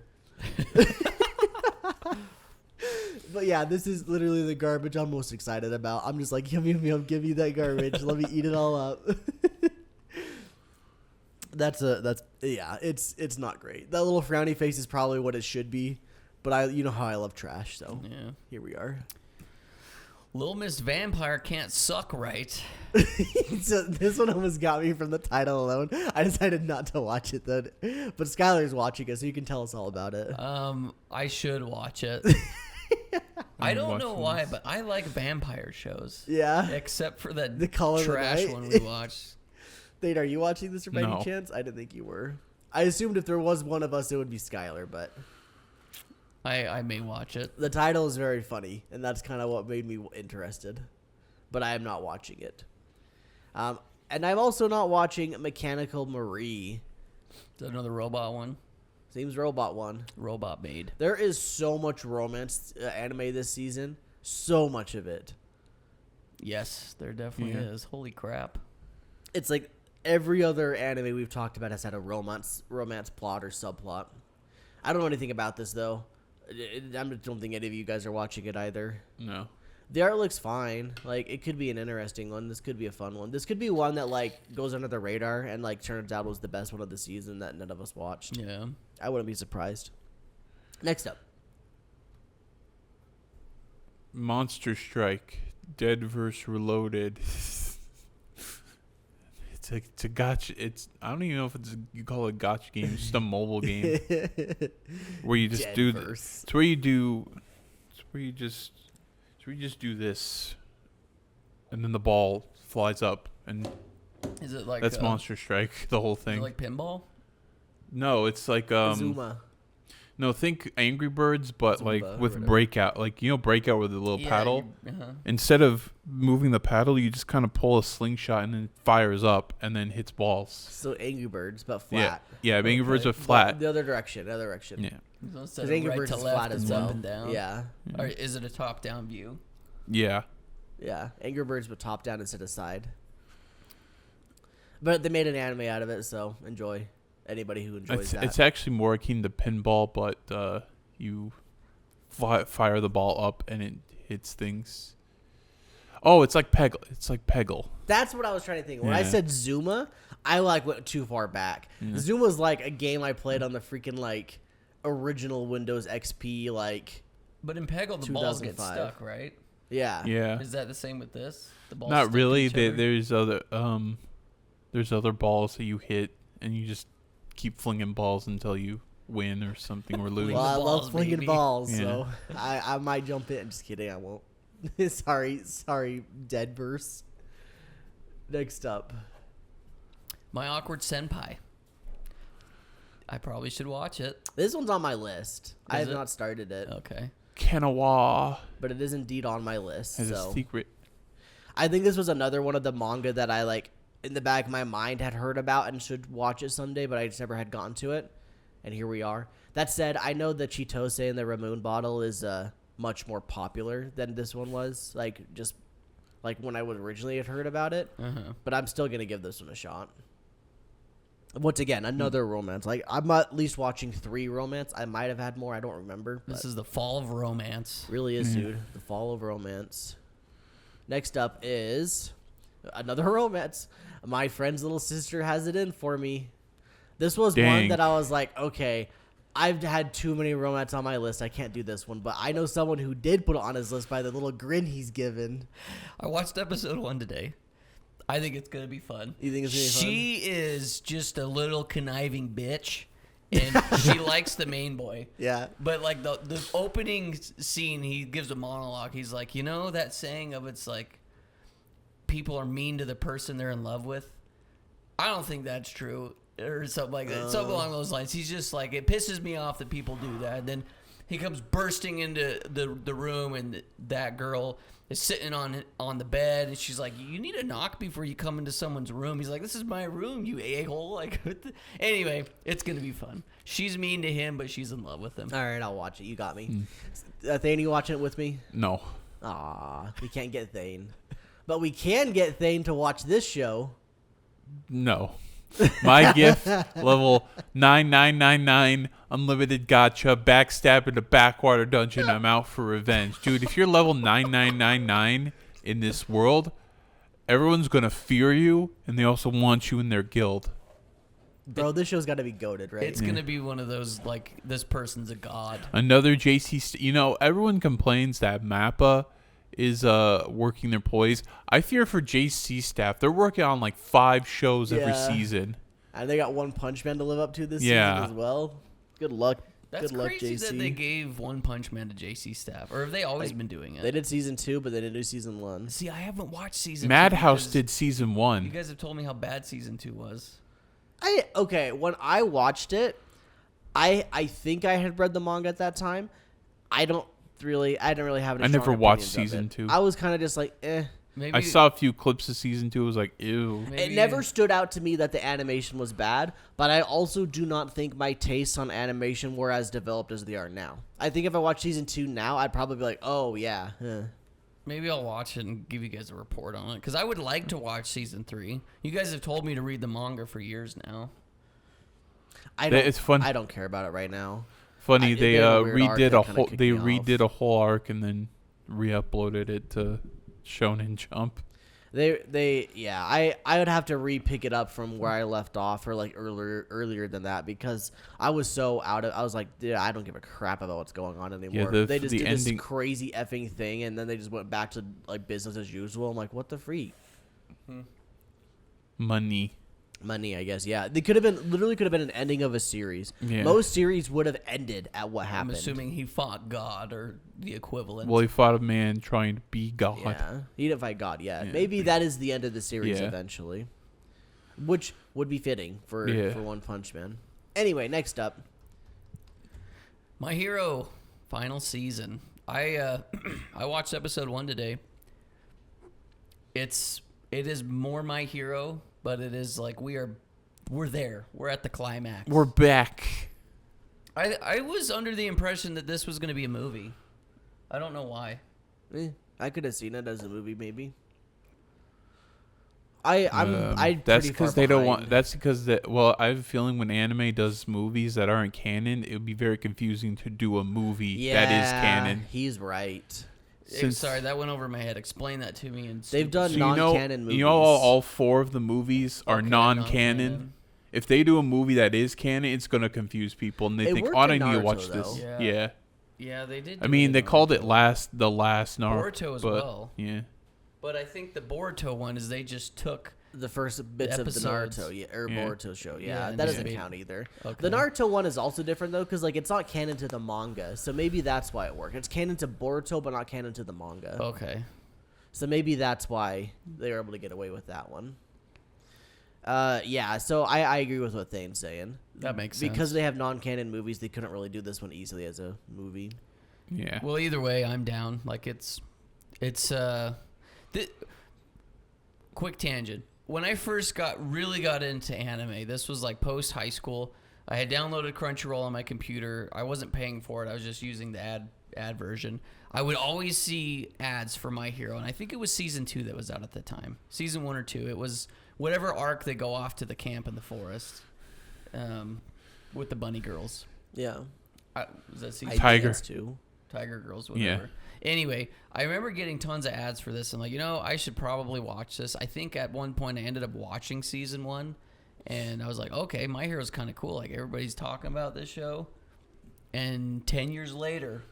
But yeah, this is literally the garbage I'm most excited about. I'm just like yum yum yum. Give me that garbage. Let me eat it all up. It's not great. That little frowny face is probably what it should be, but you know how I love trash, so yeah. Here we are. Little Miss Vampire can't suck right. So this one almost got me from the title alone. I decided not to watch it though, but Skylar's watching it, so you can tell us all about it. I should watch it. I don't know why, but I like vampire shows. Yeah, except for that the Call of the trash Night one we watched. Thane, are you watching this by No. any chance? I didn't think you were. I assumed if there was one of us, it would be Skylar, but I may watch it. the title is very funny, and that's kind of what made me interested. But I am not watching it. And I'm also not watching Mechanical Marie. Is that another robot one? Seems robot one. Robot made. There is so much romance anime this season. So much of it. Yes, there definitely is. Holy crap. It's like every other anime we've talked about has had a romance plot or subplot. I don't know anything about this, though. I don't think any of you guys are watching it either. No. The art looks fine. Like, it could be an interesting one. This could be a fun one. This could be one that, like, goes under the radar and, like, turns out was the best one of the season that none of us watched. Yeah. I wouldn't be surprised. Next up. Monster Strike. Dead vs. Reloaded. It's a gotcha. I don't even know if you call it a gotcha game. It's just a mobile game where you just It's where you just do this, and then the ball flies up, and is it like that's Monster Strike. The whole thing. Is it like pinball? No, it's like Zuma. No, think Angry Birds, but Zumba, like with whatever. Breakout. Like, you know, Breakout with the little paddle? Uh-huh. Instead of moving the paddle, you just kind of pull a slingshot and then fires up and then hits balls. So Angry Birds, but flat. Yeah, Angry Birds Okay. are flat. The other direction. Yeah. Instead Because of Angry right Birds to is left, flat as it's well. up and down. Yeah. Or is it a top-down view? Yeah. Yeah. Angry Birds, but top down instead of side. But they made an anime out of it, so enjoy. Anybody who enjoys that. It's actually more akin to pinball, but you fire the ball up and it hits things. Oh, it's like Peggle. It's like Peggle. That's what I was trying to think. When I said Zuma, I like went too far back. Yeah. Zuma's like a game I played on the freaking like original Windows XP. Like, But in Peggle, the balls get 2005. stuck, right? yeah, Yeah. Is that the same with this? The balls Not stick to really. each other? There's other balls that you hit, and you just keep flinging balls until you win or something or lose. well, I balls, love flinging baby. balls, Yeah. so I might jump in. Just kidding, I won't. sorry, Deadverse. Next up, My Awkward Senpai. I probably should watch it. this one's on my list. I have it? not started it, Okay. Kanawa but it is indeed on my list. has So a secret. I think this was another one of the manga that I like in the back of my mind had heard about and should watch it someday, but I just never had gotten to it. And here we are. That said, I know the Chitose and the Ramune bottle is much more popular than this one was. Like, just like when I would originally had heard about it. Uh-huh. But I'm still going to give this one a shot. Once again, another romance. Like, I'm at least watching 3 romance. I might have had more. I don't remember. This But is the fall of romance. really is, dude. The fall of romance. Next up is another romance. My friend's little sister has it in for me. This was one Dang. that I was like, okay, I've had too many romance on my list. I can't do this one. But I know someone who did put it on his list by the little grin he's given. I watched episode 1 today. I think it's gonna be fun. You think it's gonna be fun? She is just a little conniving bitch, and she likes the main boy. Yeah. But like the opening scene, he gives a monologue. He's like, you know that saying of it's like people are mean to the person they're in love with. I don't think that's true, or something like that. Something along those lines. He's just like, it pisses me off that people do that. And then he comes bursting into the room, and that girl is sitting on the bed, and she's like, you need to knock before you come into someone's room. He's like, this is my room, you a-hole. Like, anyway, it's gonna be fun. She's mean to him, but she's in love with him. All right, I'll watch it. You got me. Thane, you watching it with me? No. Aw, we can't get Thane. But we can get Thane to watch this show. No. My gift, level 9999, unlimited gotcha, backstab in the backwater dungeon. I'm out for revenge. Dude, if you're level 9999 in this world, everyone's going to fear you, and they also want you in their guild. Bro, this show's got to be goated, right? It's gonna be one of those like, this person's a god. Another JC, everyone complains that Mappa is working their employees. I fear for JC staff. They're working on like 5 shows every season. And they got One Punch Man to live up to this season as well. Good luck. That's Good luck, crazy JC. that they gave One Punch Man to JC staff. Or have they always been doing it? They did season 2, but they didn't do season 1. See, I haven't watched season 2. Madhouse did season 1. You guys have told me how bad season 2 was. When I watched it, I think I had read the manga at that time. I didn't really have any I never strong watched opinions of season it. 2. I was kind of just like, eh. Maybe I saw a few clips of season 2. I was like, ew. It never stood out to me that the animation was bad, but I also do not think my tastes on animation were as developed as they are now. I think if I watched season 2 now, I'd probably be like, oh, yeah. Maybe I'll watch it and give you guys a report on it. Because I would like to watch season 3. You guys have told me to read the manga for years now. It's fun. I don't care about it right now. Funny, they redid redid a whole arc and then re-uploaded it to Shonen Jump. I would have to re-pick it up from where I left off or like earlier than that because I was so I was like, dude, I don't give a crap about what's going on anymore. They just did this crazy effing thing and then they just went back to like business as usual. I'm like, what the freak? Money, I guess. Yeah, they could have been an ending of a series. Yeah. Most series would have ended at what happened. I'm assuming he fought God or the equivalent. Well, he fought a man trying to be God. Yeah, he didn't fight God yet. Yeah. Maybe that is the end of the series eventually, which would be fitting for One Punch Man. Anyway, next up, My Hero final season. I watched episode 1 today. It is more My Hero, but it is like we're there. We're at the climax. We're back. I was under the impression that this was going to be a movie. I don't know why. I could have seen it as a movie, maybe. That's because they don't want. That's because Well, I have a feeling when anime does movies that aren't canon, it would be very confusing to do a movie that is canon. He's right. Sorry, that went over my head. Explain that to me. They've done non-canon movies. You know, all 4 of the movies are non-canon. If they do a movie that is canon, it's gonna confuse people, and they think, "Oh, I need to watch this." Yeah. Yeah, they did. I mean, they called it the last Naruto. Boruto as well. Yeah. But I think the Boruto one is they just took the first bits of the Naruto Boruto show. Yeah, that doesn't count either. Okay. The Naruto one is also different though, because like it's not canon to the manga, so maybe that's why it worked. It's canon to Boruto, but not canon to the manga. Okay. So maybe that's why they were able to get away with that one. So I agree with what Thane's saying. That makes sense. Because they have non-canon movies, they couldn't really do this one easily as a movie. Yeah. Well, either way, I'm down. Like quick tangent. When I first really got into anime, this was like post high school. I had downloaded Crunchyroll on my computer. I wasn't paying for it. I was just using the ad version. I would always see ads for My Hero, and I think it was season 2 that was out at the time. Season 1 or 2. It was whatever arc they go off to the camp in the forest, with the bunny girls. Yeah. Was that season Tiger. Tiger Girls, whatever. Anyway, I remember getting tons of ads for this. And like, I should probably watch this. I think at one point I ended up watching season 1. And I was like, okay, My Hero's kind of cool. Like, everybody's talking about this show. And 10 years later,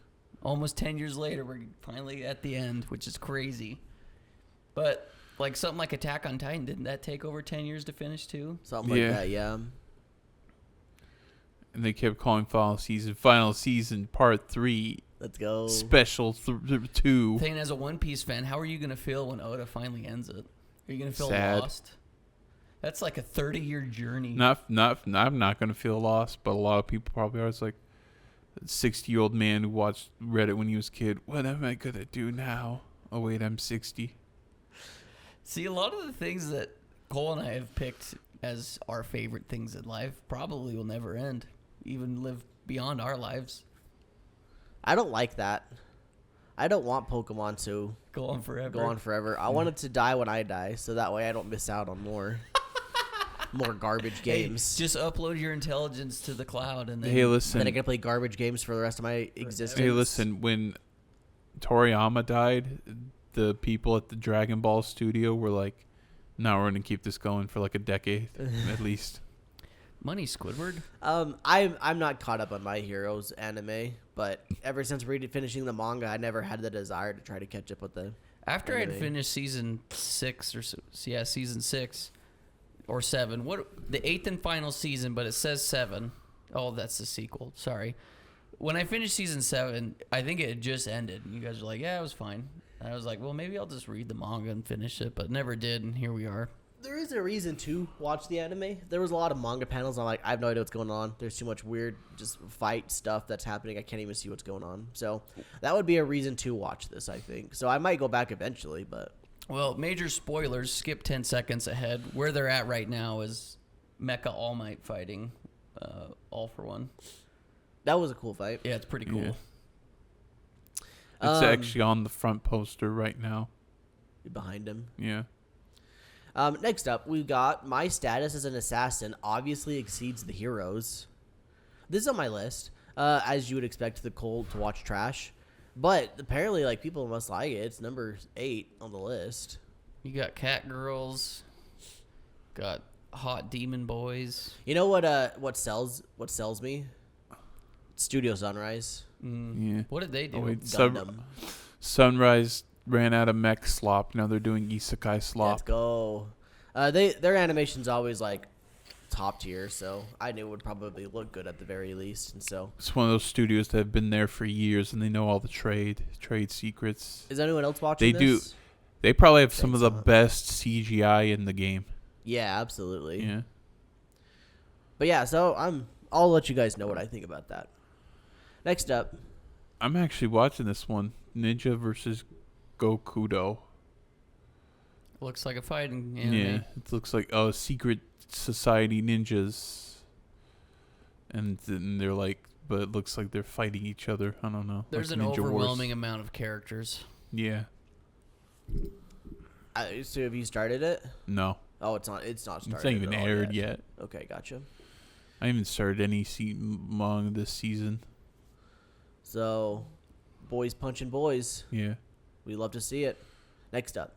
almost 10 years later, we're finally at the end, which is crazy. But like something like Attack on Titan, didn't that take over 10 years to finish too? Something like that, yeah. And they kept calling final season, part 3. Let's go. Special 2. Thing as a One Piece fan, how are you going to feel when Oda finally ends it? Are you going to feel Sad. lost? That's like a 30-year journey. I'm not going to feel lost, but a lot of people probably are. It's like a 60-year-old man who read it when he was a kid. What am I going to do now? Oh, wait, I'm 60. See, a lot of the things that Cole and I have picked as our favorite things in life probably will never end, even live beyond our lives. I don't like that. I don't want Pokemon to Go on forever. go on forever. I want it to die when I die, so that way I don't miss out on more garbage games. Hey, just upload your intelligence to the cloud and then... Hey, listen. Then I can play garbage games for the rest of my existence. Hey, listen. When Toriyama died, the people at the Dragon Ball studio were like, no, we're going to keep this going for like a decade at least. Money, Squidward. I'm not caught up on My Heroes anime, but ever since finishing the manga, I never had the desire to try to catch up with the After anime. I'd finished season 6 season 6 or 7, the 8th and final season, but it says 7. Oh, that's the sequel. Sorry. When I finished season 7, I think it had just ended. And you guys were like, yeah, it was fine. And I was like, well, maybe I'll just read the manga and finish it, but never did, and here we are. There is a reason to watch the anime. There was a lot of manga panels. I'm like, I have no idea what's going on. There's too much weird just fight stuff that's happening. I can't even see what's going on. So that would be a reason to watch this, I think. So I might go back eventually, but... Well, major spoilers, skip 10 seconds ahead. Where they're at right now is Mecha All Might fighting All for One. That was a cool fight. Yeah, it's pretty cool. Yeah. It's actually on the front poster right now. Behind him. Yeah. Next up, we've got my status as an assassin obviously exceeds the heroes. This is on my list, as you would expect the Cole to watch trash. But apparently, like, people must like it. It's number 8 on the list. You got cat girls, got hot demon boys. You know what sells me? Studio Sunrise. Yeah. What did they do? Oh, wait, Gundam. Sunrise ran out of mech slop. Now they're doing isekai slop. Let's go. Their animation's always like top tier, so I knew it would probably look good at the very least. And so It's one of those studios that have been there for years and they know all the trade secrets. is anyone else watching They do. this? They probably have some Thanks, of the huh? best CGI in the game. Yeah, absolutely. Yeah. But yeah, so I'll let you guys know what I think about that. Next up, I'm actually watching this one. Ninja versus Gokudo. Looks like a fighting anime. Yeah. It looks like secret society ninjas. And then they're like, but it looks like they're fighting each other. I don't know. There's like an Ninja Wars. overwhelming amount of characters. Yeah. so have you started it? No. Oh, it's not started. It's not even at all aired yet. Okay, gotcha. I haven't started any manga this season. So, boys punching boys. Yeah. We love to see it. Next up,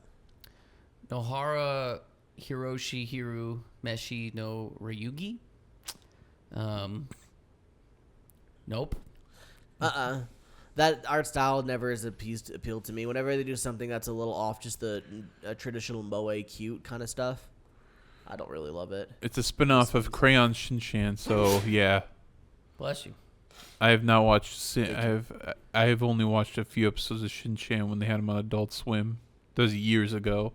Nohara Hiroshi Hiru Meshi no Ryugi. Nope. that art style never has appealed to me. Whenever they do something that's a little off, just the traditional moe cute kind of stuff, I don't really love it. It's a spin-off of Crayon Shinchan, so yeah. Bless you. I have not watched. Thank you. I have only watched a few episodes of Shinchan when they had them on Adult Swim. That was years ago.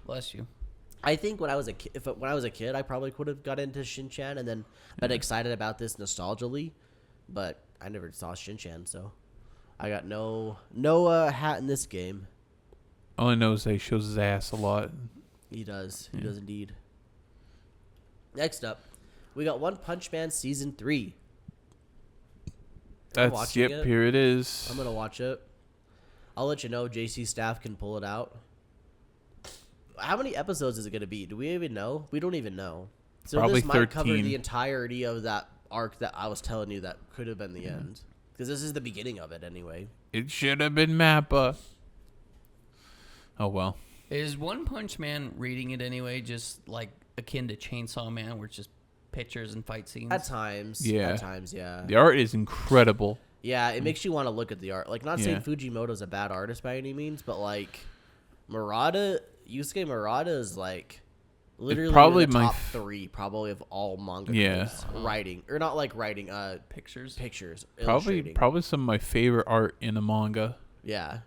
Bless you. I think when I was a kid, I probably could have got into Shin-Chan and then been excited about this nostalgically, but I never saw Shin-Chan, so I got no hat in this game. All I know is that he shows his ass a lot. He does. Yeah. He does indeed. Next up, we got One Punch Man Season 3. That's watching it. Here it is. I'm going to watch it. I'll let you know JC staff can pull it out. How many episodes is it going to be? Do we even know? We don't even know. So Probably this might cover 13. the entirety of that arc that I was telling you that could have been the end. Because this is the beginning of it anyway. It should have been Mappa. Oh, well. Is One Punch Man reading it anyway just like akin to Chainsaw Man, where it's just pictures and fight scenes? At times. Yeah. At times, yeah. The art is incredible. Yeah, it makes you want to look at the art. Like, not saying Yeah. Fujimoto's a bad artist by any means, but, like, Yusuke Murata is, like, literally probably in the my top 3 probably of all manga Yeah. writing. Or not, like, writing, Pictures. illustrating. Probably some of my favorite art in a manga. Yeah.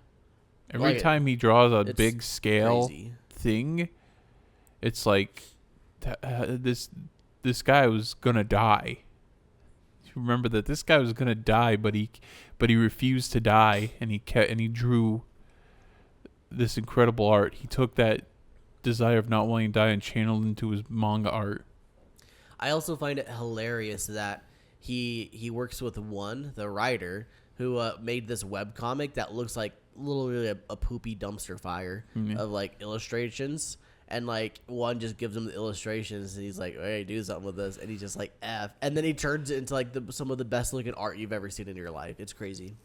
Every Like, time he draws a it's big scale crazy. thing, it's like this guy was gonna die. You remember that this guy was gonna die, but he refused to die, and he drew this incredible art. He took that desire of not wanting to die and channeled into his manga art. I also find it hilarious that he works with the writer, who made this webcomic that looks like literally a poopy dumpster fire of like illustrations. And like one just gives him the illustrations and he's like, hey, do something with this. And he's just like, F. And then he turns it into like some of the best looking art you've ever seen in your life. It's crazy.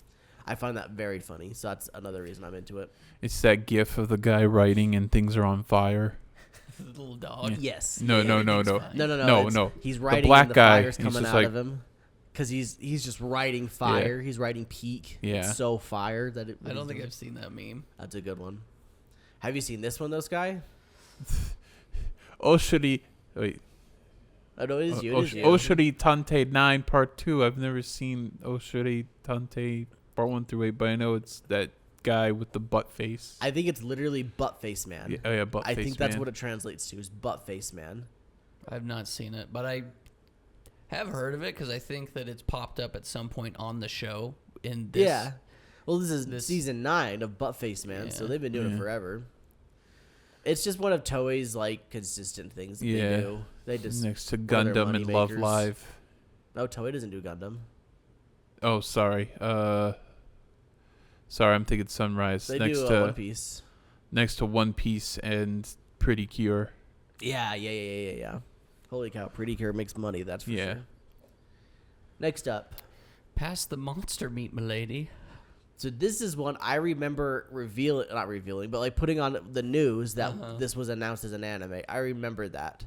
I find that very funny. So that's another reason I'm into it. It's that gif of the guy writing and things are on fire. The little dog. Yeah. Yes. No. No. He's writing black and the guy, fire's he's coming just out like- of him. Because he's just writing fire. He's writing peak. Yeah. It's so fire that it. I don't think I've seen that meme. That's a good one. Have you seen this one, though, Sky? Oshiri. Wait. Oh, no, it is you. It is you. Oshiri Tante 9 Part 2. I've never seen Oshiri Tante Part 1 through 8, but I know it's that guy with the butt face. I think it's literally butt face man. Yeah, butt face I think that's man. what it translates to, is butt face man. I've not seen it, but I have heard of it because I think that it's popped up at some point on the show. In this, Yeah. Well, this is season 9 of butt face man, so Yeah. they've been doing it forever. It's just one of Toei's like consistent things that Yeah. they do. They just Next to one of their Gundam and Love moneymakers. Live. No, Toei doesn't do Gundam. Oh, sorry. Sorry, I'm thinking Sunrise. They next do to One Piece. next to One Piece and Pretty Cure. Yeah. Holy cow, Pretty Cure makes money, that's for Yeah. sure. Next up. Pass the monster meat, milady. So this is one I remember not revealing, but like putting on the news that this was announced as an anime. I remember that.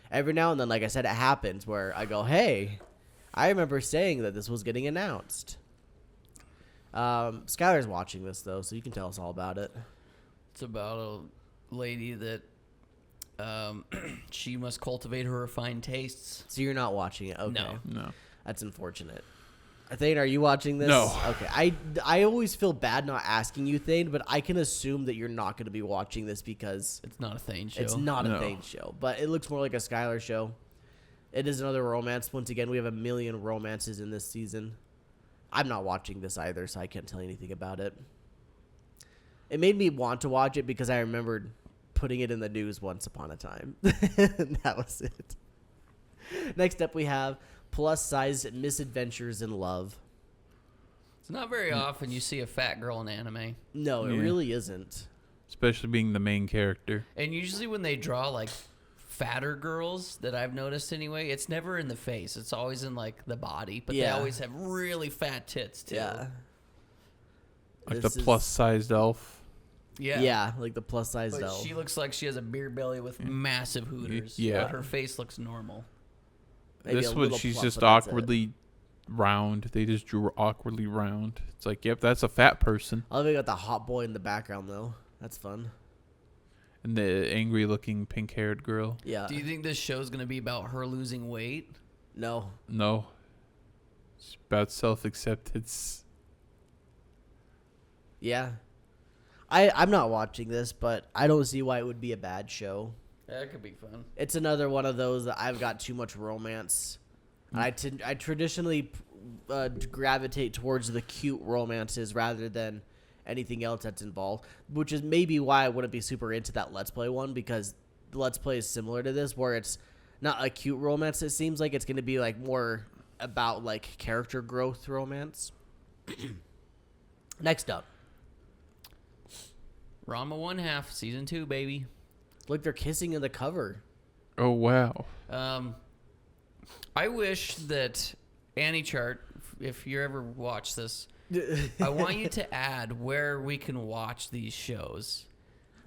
Every now and then, like I said, it happens where I go, hey, I remember saying that this was getting announced. Skylar's watching this, though, so you can tell us all about it. It's about a lady that she must cultivate her refined tastes. So you're not watching it. Okay. No. No. That's unfortunate. Thane, are you watching this? No. Okay. I always feel bad not asking you, Thane, but I can assume that you're not going to be watching this because It's not a Thane show. it's not a No. Thane show. But it looks more like a Skylar show. It is another romance. Once again, we have 1 million romances in this season. I'm not watching this either, so I can't tell you anything about it. It made me want to watch it because I remembered putting it in the news once upon a time. And that was it. Next up, we have plus-size misadventures in love. It's not very often you see a fat girl in anime. No, it Yeah. really isn't. Especially being the main character. And usually when they draw like fatter girls that I've noticed anyway, it's never in the face. It's always in like the body, but Yeah. they always have really fat tits too. Yeah. Like This the is- plus-sized elf. Yeah. Like the plus-size But elf. she looks like she has a beer belly with massive hooters. Yeah. But her face looks normal. Maybe This a one, little she's plump, just but that's it. awkwardly round. They just drew her awkwardly round. It's like, yep, that's a fat person. I love it got the hot boy in the background, though. That's fun. And the angry-looking pink-haired girl. Yeah. Do you think this show's going to be about her losing weight? No. No. It's about self-acceptance. Yeah. I'm not watching this, but I don't see why it would be a bad show. That could be fun. It's another one of those that I've got too much romance. And I traditionally gravitate towards the cute romances rather than anything else that's involved, which is maybe why I wouldn't be super into that Let's Play one, because the Let's Play is similar to this, where it's not a cute romance. It seems like it's going to be like more about like character growth romance. Next up. Rama 1/2, season 2, baby. Look, they're kissing in the cover. Oh, wow. I wish that Annie Chart, if you ever watch this, I want you to add where we can watch these shows.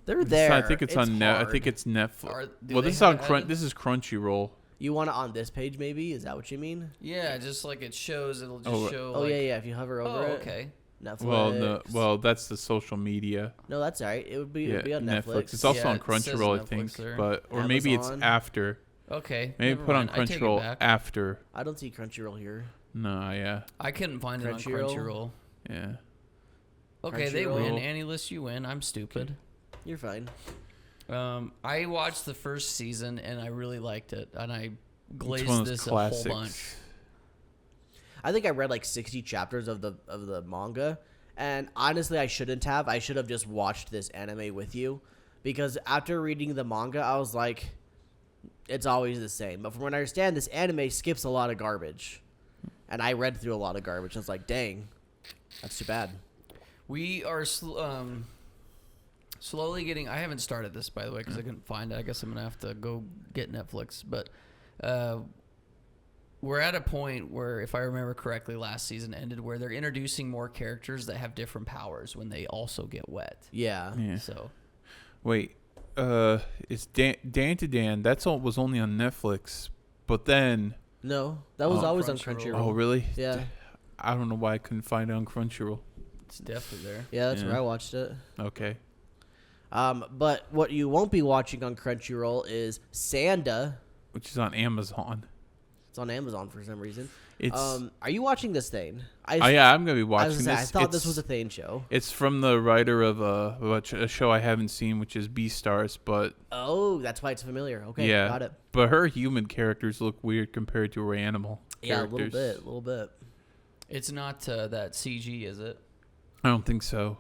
They're there. I think it's on hard. I think it's Netflix. Do Well, they this is have on it added? This is Crunchyroll. You want it on this page, maybe? Is that what you mean? Yeah, just like it shows. It'll just show. Oh like, yeah. If you hover over it. okay. Netflix. Well, that's the social media. No, that's all right. It would be, it'd be on Netflix. Netflix. It's also Yeah, on it says Crunchyroll, I Netflix think, there. or maybe it's Amazon. after. Okay. Maybe never put on mind. I take it Crunchyroll back. after. I don't see Crunchyroll here. No, yeah, I couldn't find it on Crunchyroll? Crunchyroll. yeah. Okay, they Crunchyroll. win. Annie lists, you win. I'm stupid. You're fine. I watched the first season and I really liked it, and I It's glazed one of those this a whole bunch. classics. I think I read like 60 chapters of the manga, and honestly, I shouldn't have. I should have just watched this anime with you, because after reading the manga, I was like, it's always the same. But from what I understand, this anime skips a lot of garbage, and I read through a lot of garbage. I was like, dang, that's too bad. We are slowly getting. I haven't started this, by the way, because I couldn't find it. I guess I'm gonna have to go get Netflix. But we're at a point where, if I remember correctly, last season ended where they're introducing more characters that have different powers when they also get wet. Yeah. Yeah. So Wait, it's Dan to Dan. That's all was only on Netflix, but then. No, that was Oh, always on Crunchyroll. Crunchyroll. Oh, really? Yeah. I don't know why I couldn't find it on Crunchyroll. it's definitely there. Yeah, that's Yeah. where I watched it. Okay. But what you won't be watching on Crunchyroll is Sanda. Which is on Amazon. It's on Amazon for some reason. It's. Are you watching this thing? Oh yeah, I'm gonna be I watching was gonna say, this. I thought this It's- was a Thane show. It's from the writer of a show I haven't seen, which is Beastars, but Oh, that's why it's familiar. Okay, yeah, got it. but her human characters look weird compared to her animal Yeah, characters. a little bit. It's not that CG, is it? I don't think so.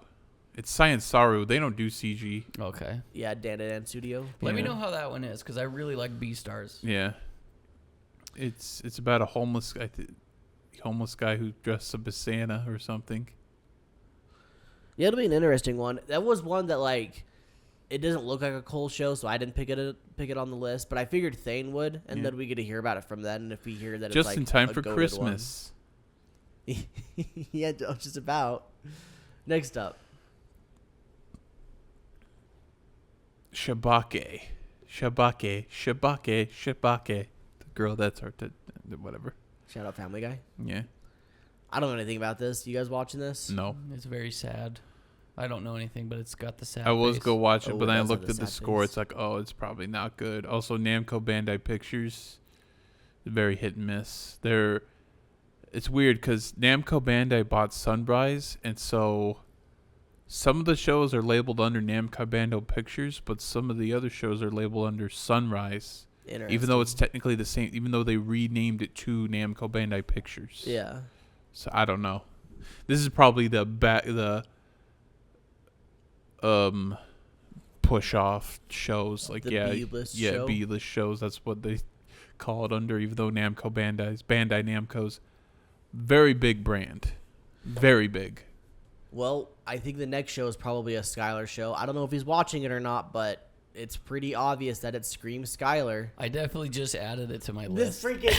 It's Science Saru. They don't do CG. Okay. Yeah, Dan Studio. Let me Yeah. know how that one is, because I really like Beastars. Yeah. It's about a homeless guy who dressed up as Santa or something. Yeah, it'll be an interesting one. That was one that like it doesn't look like a Cole show, so I didn't pick it on the list. But I figured Thane would, and Yeah. then we get to hear about it from then. And if we hear that Just it's like in time a for goated Christmas. one. Yeah, just about. Next up, Shabake. The girl that's her, whatever. shout out Family Guy. Yeah. I don't know anything about this. You guys watching this? No. It's very sad. I don't know anything, but it's got the sad I was face. go watch it, Oh, but it then I does have looked the at the sad score. face. It's like, oh, it's probably not good. Also, Namco Bandai Pictures, very hit and miss. It's weird because Namco Bandai bought Sunrise, and so some of the shows are labeled under Namco Bandai Pictures, but some of the other shows are labeled under Sunrise, even though it's technically the same. Even though they renamed it to Namco Bandai Pictures. Yeah. So I don't know. This is probably the push off shows, like The yeah, B-list yeah, show? B-list shows. That's what they call it under. Even though Bandai Namco's very big brand, very big. Well, I think the next show is probably a Skylar show. I don't know if he's watching it or not, but it's pretty obvious that it screams Skylar. I definitely just added it to my This list. freaking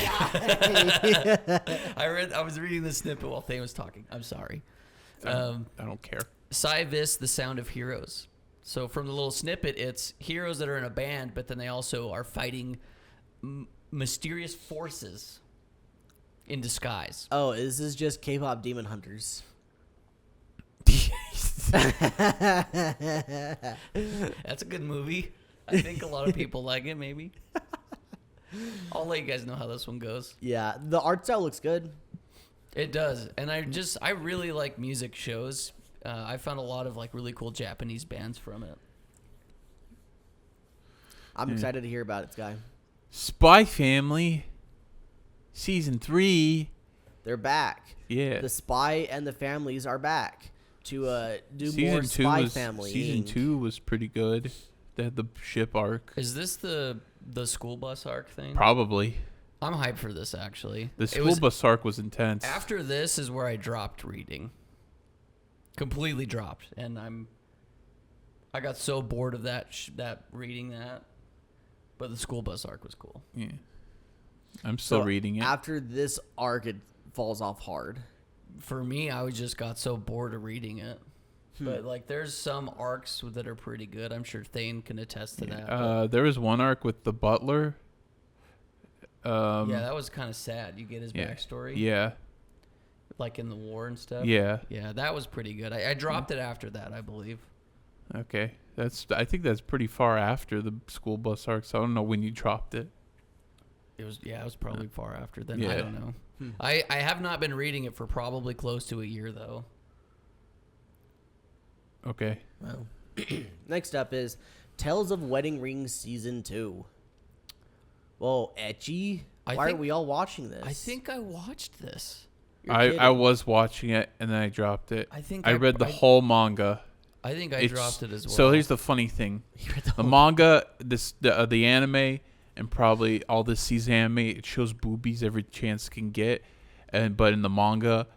guy. I was reading the snippet while Thane was talking. I'm sorry. I don't care. Cyvis, the Sound of Heroes. So from the little snippet, it's heroes that are in a band, but then they also are fighting mysterious forces in disguise. Oh, is this just K-pop Demon Hunters? That's a good movie. I think a lot of people like it, maybe. I'll let you guys know how this one goes. Yeah, the art style looks good. It does. And I really like music shows. I found a lot of like really cool Japanese bands from it. I'm excited to hear about it, Sky. Spy Family, season 3. They're back. Yeah. The Spy and the Families are back to do Season more 2 Spy was Family. season Inc. 2 was pretty good. They had the ship arc. Is this the school bus arc thing? Probably. I'm hyped for this, actually. The It school was- bus arc was intense. After this is where I dropped reading. Completely dropped. And I got so bored of that reading that. But the school bus arc was cool. Yeah. I'm still So reading it. After this arc, it falls off hard. For me, I just got so bored of reading it. But like, there's some arcs that are pretty good. I'm sure Thane can attest to that. There was one arc with the butler. Yeah, that was kind of sad. You get his backstory. Yeah. Like in the war and stuff. Yeah. Yeah, that was pretty good. I dropped it after that, I believe. Okay. I think that's pretty far after the school bus arc, so I don't know when you dropped it. It was probably far after then. Yeah. I don't know. I have not been reading it for probably close to a year, though. Okay. Well, next up is Tales of Wedding Rings Season 2. Well, ecchi. Why are we all watching this? I think I watched this. I was watching it and then I dropped it. I read the whole manga. I think I dropped it as well. So here's the funny thing: the manga, the anime, and probably all this season anime, it shows boobies every chance it can get, but in the manga,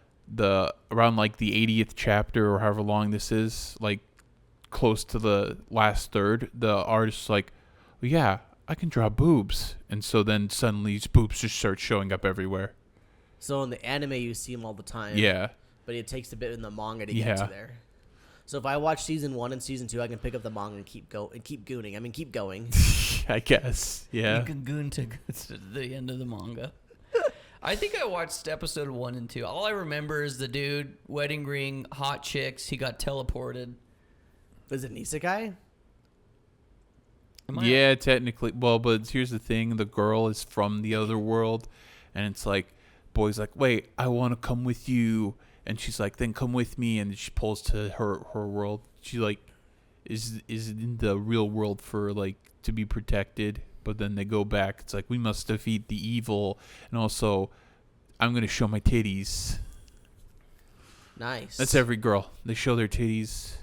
around like the 80th chapter or however long this is, like close to the last third, the artist's like, well, yeah, I can draw boobs, and so then suddenly these boobs just start showing up everywhere. So in the anime, you see them all the time. Yeah. But it takes a bit in the manga to get to there. So if I watch season 1 and season 2, I can pick up the manga and keep gooning. I mean, keep going. I guess. Yeah. You can goon to the end of the manga. I think I watched episode 1 and 2. All I remember is the dude, wedding ring, hot chicks. He got teleported. Is it an isekai? Yeah, technically. Well, but here's the thing: the girl is from the other world, and it's like, boy's like, wait, I want to come with you, and she's like, then come with me, and she pulls to her world. She like is in the real world for like to be protected, but then they go back. It's like, we must defeat the evil, and also I'm gonna show my titties. Nice. That's every girl. They show their titties,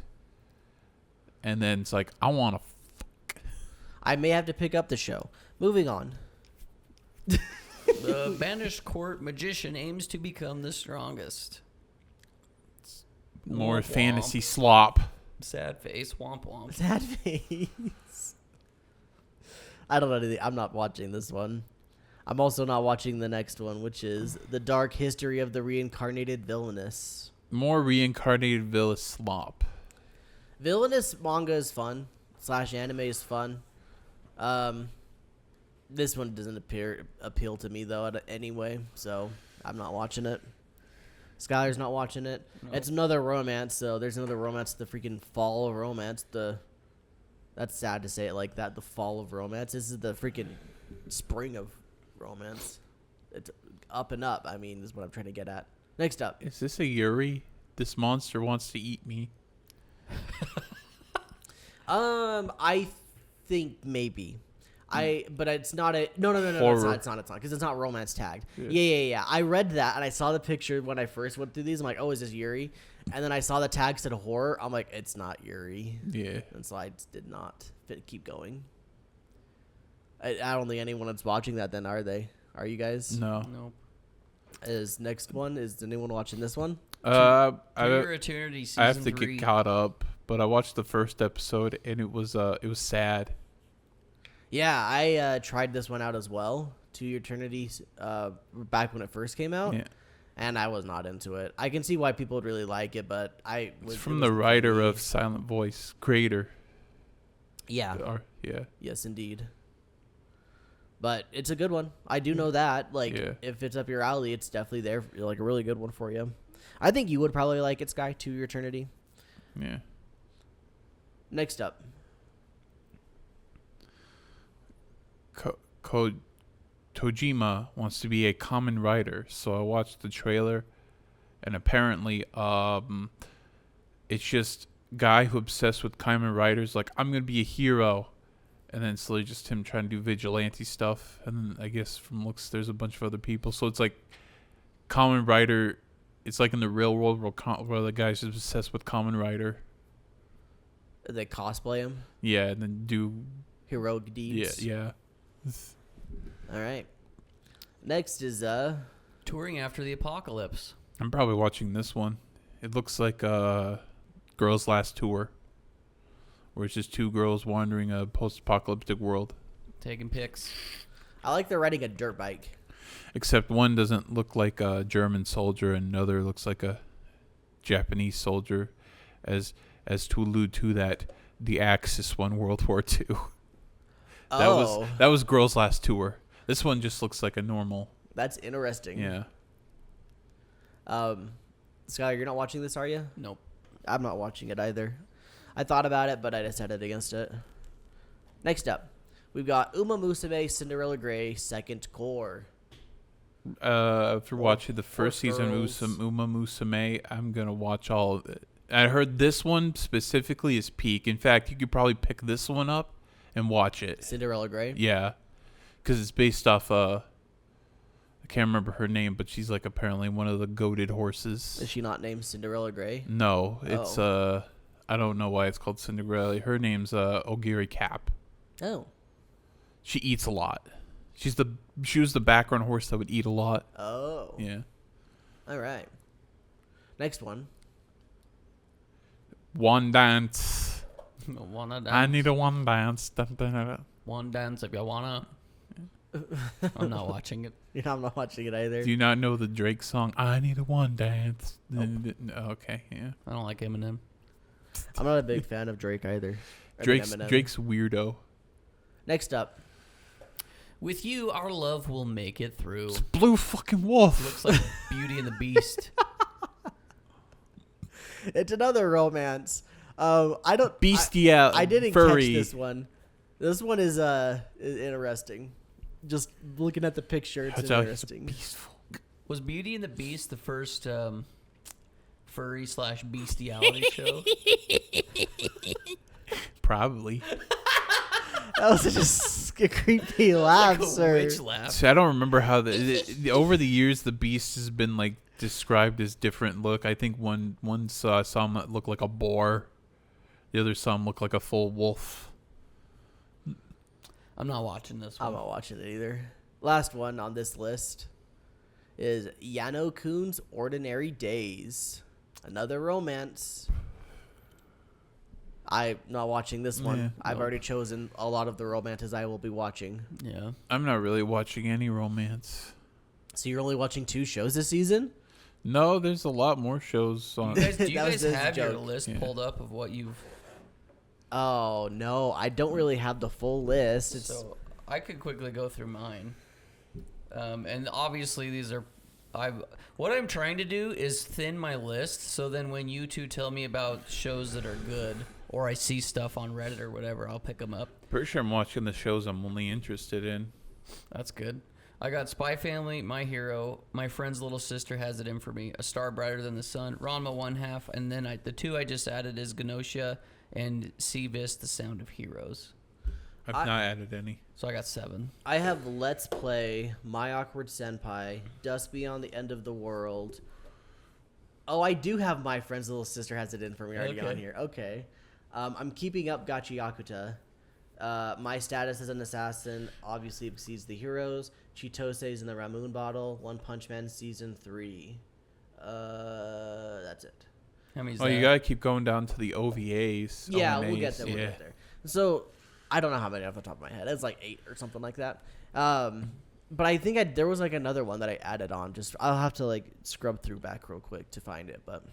and then it's like, I want to. I may have to pick up the show. Moving on. The banished court magician aims to become the strongest. More Womp fantasy womp. slop. Sad face, womp womp. Sad face. I don't know anything. I'm not watching this one. I'm also not watching the next one, which is The Dark History of the Reincarnated Villainous. More reincarnated villain slop. Villainous manga is fun. / anime is fun. This one doesn't appeal to me though anyway, so I'm not watching it. Skylar's not watching it. Nope. It's another romance, so there's another romance, the freaking fall of romance. That's sad to say it like that, the fall of romance. This is the freaking spring of romance. It's up and up, I mean, is what I'm trying to get at. Next up. Is this a Yuri? This monster wants to eat me. I think maybe. But it's not a no, it's not because it's not romance tagged. Yeah. I read that and I saw the picture when I first went through these. I'm like, oh, is this Yuri? And then I saw the tag said horror. I'm like, it's not Yuri. Yeah. And so I just did not keep going. I don't think anyone that's watching that then, are they? Are you guys? No. Nope. Is anyone watching this one? Eternity season I have to 3. get caught up, but I watched the first episode and it was sad. Yeah, I tried this one out as well. To Your Eternity, back when it first came out. Yeah. And I was not into it. I can see why people would really like it, but It's from the writer of Silent Voice, creator. Yeah. Yeah. Yes, indeed. But it's a good one. I do know that. If it's up your alley, it's definitely there. Like a really good one for you. I think you would probably like it, Sky. To Your Eternity. Yeah. Next up. Tojima wants to be a common writer, so I watched the trailer, and apparently, it's just guy who obsessed with common writers, like, I'm gonna be a hero, and then slowly just him trying to do vigilante stuff, and then I guess from looks there's a bunch of other people, so it's like common writer. It's like in the real world where the guy's just obsessed with common writer. They cosplay him. Yeah, and then do heroic deeds. Yeah. All right. Next is Touring After the Apocalypse. I'm probably watching this one. It looks like Girls' Last Tour, where it's just two girls wandering a post-apocalyptic world. Taking pics. I like they're riding a dirt bike. Except one doesn't look like a German soldier and another looks like a Japanese soldier, as to allude to that the Axis won World War II. That was Girl's Last Tour. This one just looks like a normal. That's interesting. Yeah. Skylar, you're not watching this, are you? Nope. I'm not watching it either. I thought about it, but I decided against it. Next up, we've got Uma Musume Cinderella Grey Second Core. After watching the first season girls. of Uma Musume, I'm gonna watch all of it. I heard this one specifically is peak. In fact, you could probably pick this one up and watch it. Cinderella Grey? Yeah, because it's based off I can't remember her name, but she's like apparently one of the goated horses. Is she not named Cinderella Grey? No, it's I don't know why it's called Cinderella. Her name's Ogiri Cap. Oh. She eats a lot. She was the background horse that would eat a lot. Oh. Yeah. All right. Next one. One dance. Wanna dance? I need a one dance. Dun, dun, dun, dun. One dance if you wanna. I'm not watching it. Yeah, I'm not watching it either. Do you not know the Drake song? I need a one dance. Okay, yeah. I don't like Eminem. I'm not a big fan of Drake either. Eminem. Drake's weirdo. Next up. With you, our love will make it through. It's Blue fucking Wolf. Looks like Beauty and the Beast. It's another romance. I don't. Bestial. I didn't furry. catch this one. This one is interesting. Just looking at the picture, it's interesting. Was Beauty and the Beast the first furry/bestiality show? Probably. That was just a creepy laugh, Like a sir. witch laugh. See, I don't remember how over the years the Beast has been like described as different look. I think one saw him look like a boar, the other saw him look like a full wolf. I'm not watching this one. I'm not watching it either. Last one on this list is Yano-kun's Ordinary Days. Another romance. I'm not watching this one. Yeah, I've already chosen a lot of the romances I will be watching. Yeah. I'm not really watching any romance. So you're only watching 2 shows this season? No, there's a lot more shows on. Do you That was guys just a have your joke. list pulled up of what you've... Oh, no. I don't really have the full list. So I could quickly go through mine. And obviously these are... What I'm trying to do is thin my list so then when you two tell me about shows that are good or I see stuff on Reddit or whatever, I'll pick them up. Pretty sure I'm watching the shows I'm only interested in. That's good. I got Spy Family, My Hero, My Friend's Little Sister Has It In For Me, A Star Brighter Than the Sun, Ranma 1/2, and then the 2 I just added is Genosha and Seavis, The Sound of Heroes. I've not added any. So I got 7. I have Let's Play, My Awkward Senpai, Dust Beyond the End of the World. Oh, I do have My Friend's Little Sister Has It In For Me already on here. Okay. I'm keeping up Gachi Yakuta. My Status as an Assassin obviously exceeds the heroes. Chitoses in the Ramoon Bottle. One Punch Man Season 3. That's it. How many is Oh, that? you gotta keep going down to the OVAs. Yeah, ONAs. we'll get there. We'll get there. So I don't know how many off the top of my head. It's like 8 or something like that. But I think there was like another one that I added on. Just I'll have to like scrub through back real quick to find it. But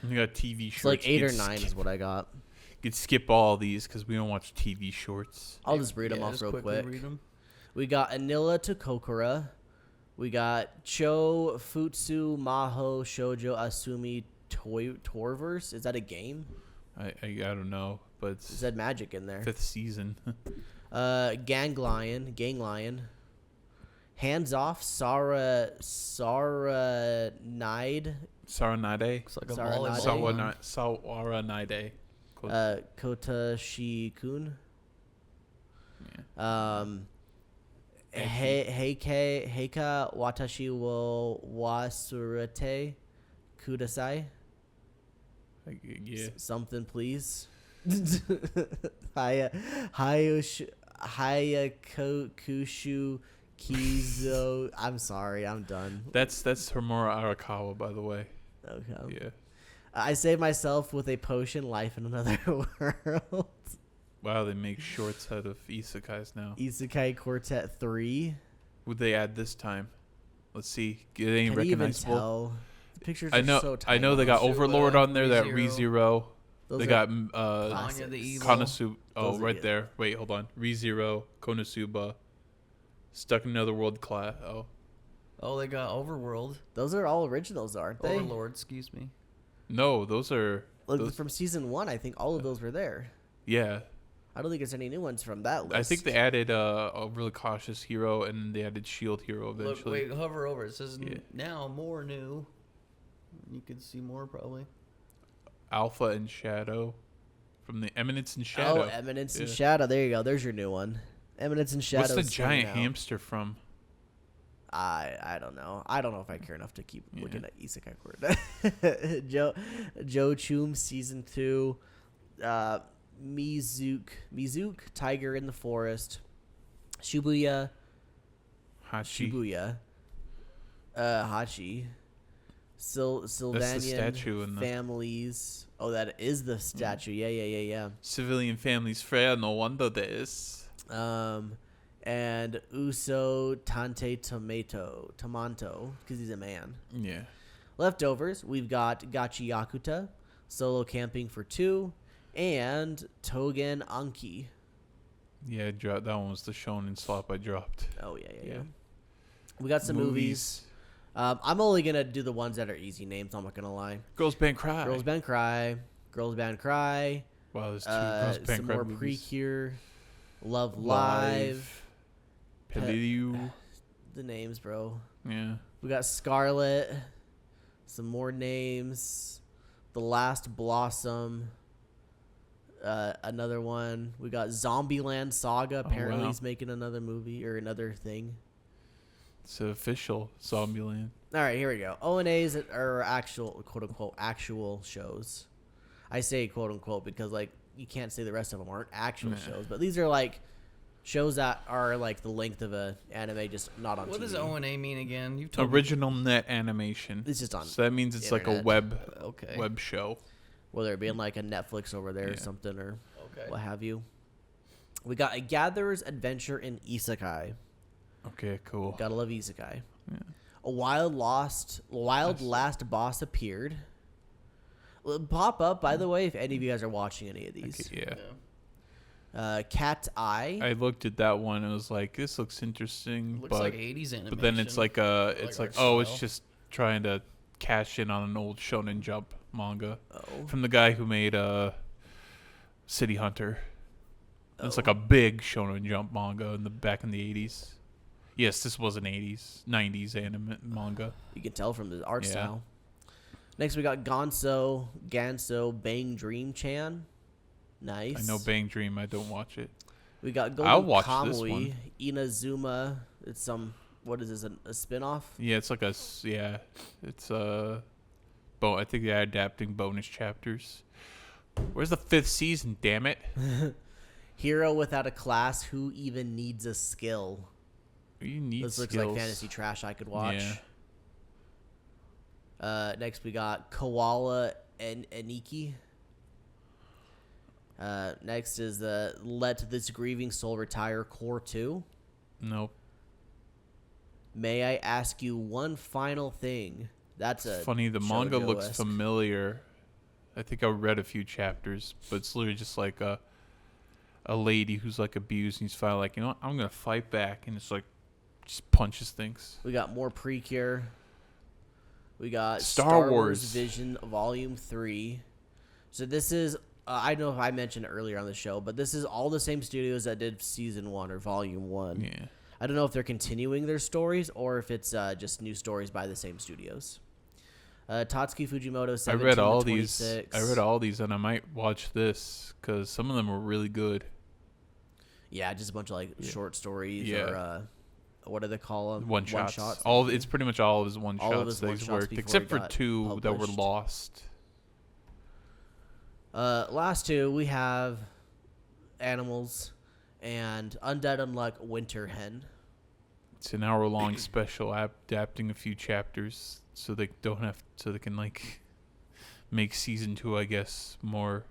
You got TV shorts. it's like 8 You or could 9 is what I got. You could skip all these because we don't watch TV shorts. I'll just read them Yeah, off just real quickly quick. read 'em. We got Anila to Kokura. We got Cho Futsu Maho Shoujo Asumi Torverse. Is that a game? I don't know, but It it's said magic in there. 5th season. Gang Lion. Hands Off Saranide. Saranade. Looks like a Saranade. volleyball. Saranade. Kotashi-kun. Yeah. Heika Watashi wo wasurete kudasai. Yeah. Something, please. Hayakushu Kizo. I'm sorry, I'm done. That's Homura Arakawa, by the way. Okay. Yeah. I saved myself with a potion, life in another world. Wow, they make shorts out of isekais now. Isekai Quartet 3. would they add this time? Let's see. Get any Can you even recognizable? tell? The pictures I are know. so tiny. I know they got Konosuba, Overlord on there. That ReZero. ReZero. Those They are got Anya the Evil. Konosuba. Oh, Those are right good. there. Wait, hold on. ReZero, Konosuba, Stuck in Another World class. Oh, Oh, they got Overworld. Those are all originals, aren't they? Overlord, excuse me. no, those are. Look, Those, from season 1, I think all of those were there. yeah, I don't think there's any new ones from that list. I think they added a really cautious hero, and they added Shield hero Look, eventually. wait, hover over. It says Yeah. now more new. You could see more probably. Alpha and Shadow, from the Eminence and Shadow. Oh, Eminence and Yeah. Shadow. There you go. There's your new one. Eminence and Shadow. What's the giant hamster from? I don't know. I don't know if I care enough to keep Yeah. looking at Isekai Court. Joe Chum season 2. Mizuke, Tiger in the Forest. Shibuya, Hachi. Hachi. Sylvanian statue in the- families. Oh, that is the statue. Yeah. Civilian families frail, no wonder this. And Uso Tante Tomanto, because he's a man. Yeah. Leftovers, we've got Gachi Yakuta, Solo Camping for 2, and Togen Anki. Yeah, that one was the shonen slop I dropped. Oh, yeah. We got some movies. I'm only going to do the ones that are easy names, I'm not going to lie. Girls Band Cry. Girls Band Cry. Wow, there's two Girls Band Some Cry more movies. Precure. Love Live. Peleliu. The names, bro. Yeah. We got Scarlet. Some more names. The Last Blossom. Another one. We got Zombieland Saga. Apparently wow. he's making another movie or another thing. It's official Zombieland. All right, here we go. O&As are actual, quote-unquote, actual shows. I say quote-unquote because, like, you can't say the rest of them aren't actual shows. But these are, like, shows that are, like, the length of an anime, just not on What TV. does O&A mean again? You've told Original net animation. It's just on So that means it's like a internet. web show. Whether it be in, like, a Netflix over there or Yeah. something or Okay. what have you. We got A Gatherer's Adventure in Isekai. Okay, cool. Gotta love Isekai. Yeah. A wild last boss appeared. Pop up, by the way, if any of you guys are watching any of these. Okay, yeah. Cat Eye. I looked at that one and was like, this looks interesting. Looks but, like 80s animation. but then it's like it's Like like, art it's style. just trying to cash in on an old Shonen Jump manga Oh. from the guy who made City Hunter. It's like Oh. a big Shonen Jump manga back in the 80s. Yes, this was an 90s anime manga. You can tell from the art Yeah. style. Next, we got Ganso, Bang Dream Chan. Nice. I know Bang Dream. I don't watch it. We got Golden I'll watch Kamui, this one. Inazuma. It's what is this, a spin-off? Yeah, it's like it's I think they're adapting bonus chapters. Where's the 5th season, damn it? Hero without a class, who even needs a skill? You need This looks skills. like fantasy trash I could watch. Yeah. Next, we got Koala and Aniki. Next is Let This Grieving Soul Retire Core 2. Nope. May I ask you one final thing? That's It's a funny. The manga looks shoujo-esque. familiar. I think I read a few chapters, but it's literally just like a lady who's like abused, and he's finally like, you know what? I'm gonna fight back, and it's like just punches things. We got more Precure. We got Star Wars Wars. Vision Volume 3. So this is, I don't know if I mentioned it earlier on the show, but this is all the same studios that did Season 1 or Volume 1. Yeah. I don't know if they're continuing their stories or if it's just new stories by the same studios. Tatsuki Fujimoto, 17 I read all to these. 26. I read all these, and I might watch this because some of them were really good. Yeah, just a bunch of like short stories Yeah. or what do they call them? One shots. One-shots. It's pretty much all of his one All of shots his that he's one-shots worked, before except he for got 2 that were published. lost. Last 2 we have Animals and Undead Unluck Winter Hen. It's an hour-long special adapting a few chapters, so they can like make season 2, I guess, more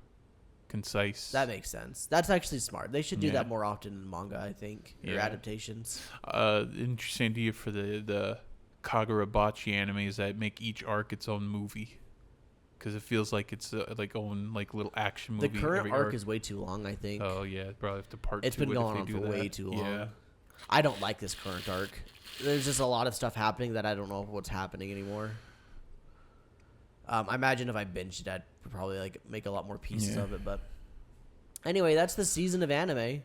concise. That makes sense. That's actually smart. They should do Yeah. that more often in manga, I think, or Yeah. adaptations. Interesting idea for the Kagurabachi animes that make each arc its own movie, because it feels like it's like own like little action movie. The current every arc is way too long, I think. Oh yeah, probably have to part. It's two been it if going they on do for that. way too long. Yeah. I don't like this current arc. There's just a lot of stuff happening that I don't know what's happening anymore. I imagine if I binged it, I'd probably like make a lot more pieces Yeah. of it. But anyway, that's the season of anime.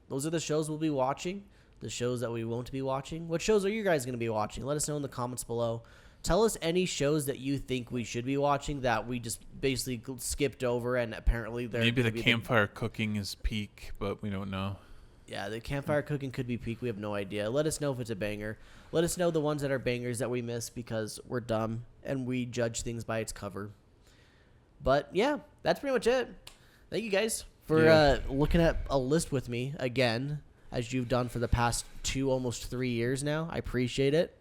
Those are the shows we'll be watching. The shows that we won't be watching. What shows are you guys going to be watching? Let us know in the comments below. Tell us any shows that you think we should be watching that we just basically skipped over, and apparently they're Maybe gonna the be campfire cooking is peak, but we don't know. Yeah, the campfire cooking could be peak. We have no idea. Let us know if it's a banger. Let us know the ones that are bangers that we miss because we're dumb and we judge things by its cover. But yeah, that's pretty much it. Thank you guys for looking at a list with me again, as you've done for the past almost 3 years now. I appreciate it.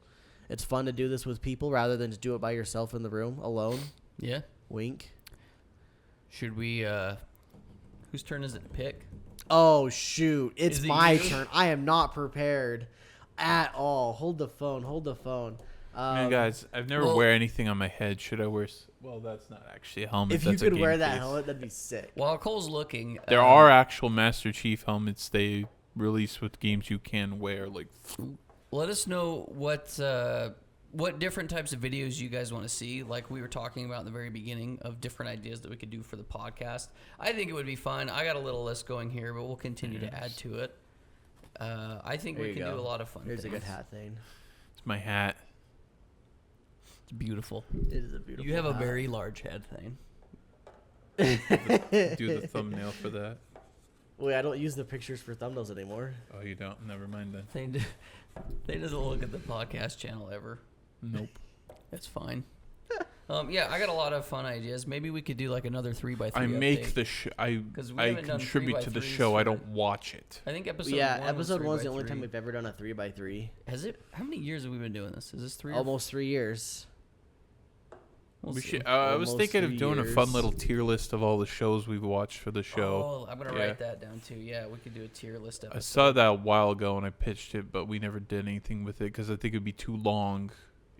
It's fun to do this with people rather than to do it by yourself in the room alone. Yeah. Wink. Should we? Whose turn is it to pick? Oh, shoot. It's Is it my you? turn. I am not prepared at all. Hold the phone. Man, guys, I've never well- wear anything on my head. Should I wear? Well, that's not actually a helmet. If you that's a could wear game that case. helmet, that'd be sick. While Cole's looking, There are actual Master Chief helmets they release with games you can wear. Like, let us know what different types of videos you guys want to see. Like we were talking about in the very beginning of different ideas that we could do for the podcast. I think it would be fun. I got a little list going here, but we'll continue to add to it. I think There we you can go. do a lot of fun Here's things. a good hat thing. it's my hat. It's beautiful. It is a beautiful You have a hat. very large head thing. Do the thumbnail for that. Wait, I don't use the pictures for thumbnails anymore. Oh, you don't? Never mind then. They doesn't look at the podcast channel ever. Nope. That's fine. Yeah, I got a lot of fun ideas. Maybe we could do like another 3x3 I make update. the I 'Cause we I haven't done contribute to the 3x3s show. I for- don't watch it. I think episode Yeah, 1 episode was 1's the only time 3x3. we've ever done a 3x3. Has it? How many years have we been doing this? Is this 3 or Almost 3 years. We'll We see. should. I was Almost thinking of 3 doing a fun years. little tier list of all the shows we've watched for the show. Oh, I'm gonna Yeah. write that down too. Yeah, we could do a tier list episode. I saw that a while ago and I pitched it, but we never did anything with it because I think it'd be too long.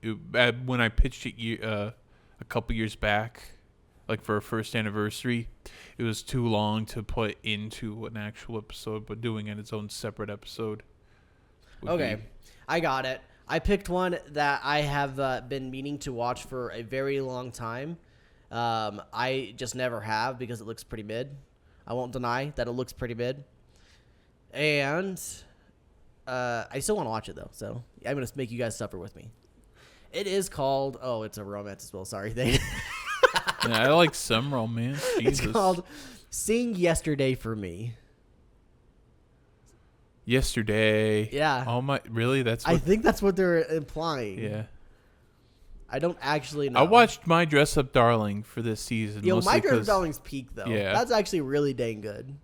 When I pitched it a couple years back, like for our first anniversary, it was too long to put into an actual episode, but doing it its own separate episode. would Okay, be- I got it. I picked one that I have been meaning to watch for a very long time. I just never have because it looks pretty mid. I won't deny that it looks pretty mid. And I still want to watch it, though, so I'm going to make you guys suffer with me. It is called... Oh, it's a romance as well. Sorry. Yeah, I like some romance. It's Jesus. called Sing Yesterday for Me. Yesterday. Yeah. Oh my! Really? That's I what. think that's what they're implying. Yeah. I don't actually know. I watched My Dress Up Darling for this season. Yo, mostly My Dress Up 'cause- Darling's peak, though. Yeah. That's actually really dang good.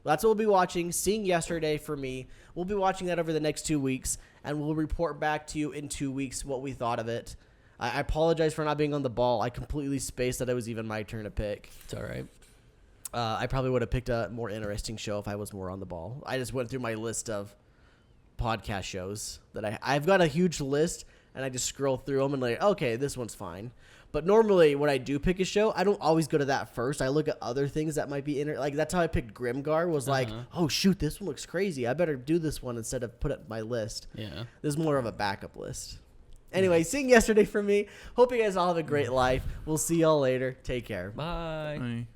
That's what we'll be watching. Seeing Yesterday for Me. We'll be watching that over the next 2 weeks, and we'll report back to you in 2 weeks what we thought of it. I apologize for not being on the ball. I completely spaced that it was even my turn to pick. It's all right. I probably would have picked a more interesting show if I was more on the ball. I just went through my list of podcast shows that I've got a huge list, and I just scroll through them and like, okay, this one's fine. But normally when I do pick a show, I don't always go to that first. I look at other things that might be like that's how I picked Grimgar. Was like, oh shoot, this one looks crazy. I better do this one instead of put it in my list. Yeah. This is more of a backup list. Anyway, seeing Yesterday for Me. Hope you guys all have a great life. We'll see y'all later. Take care. Bye. Aye.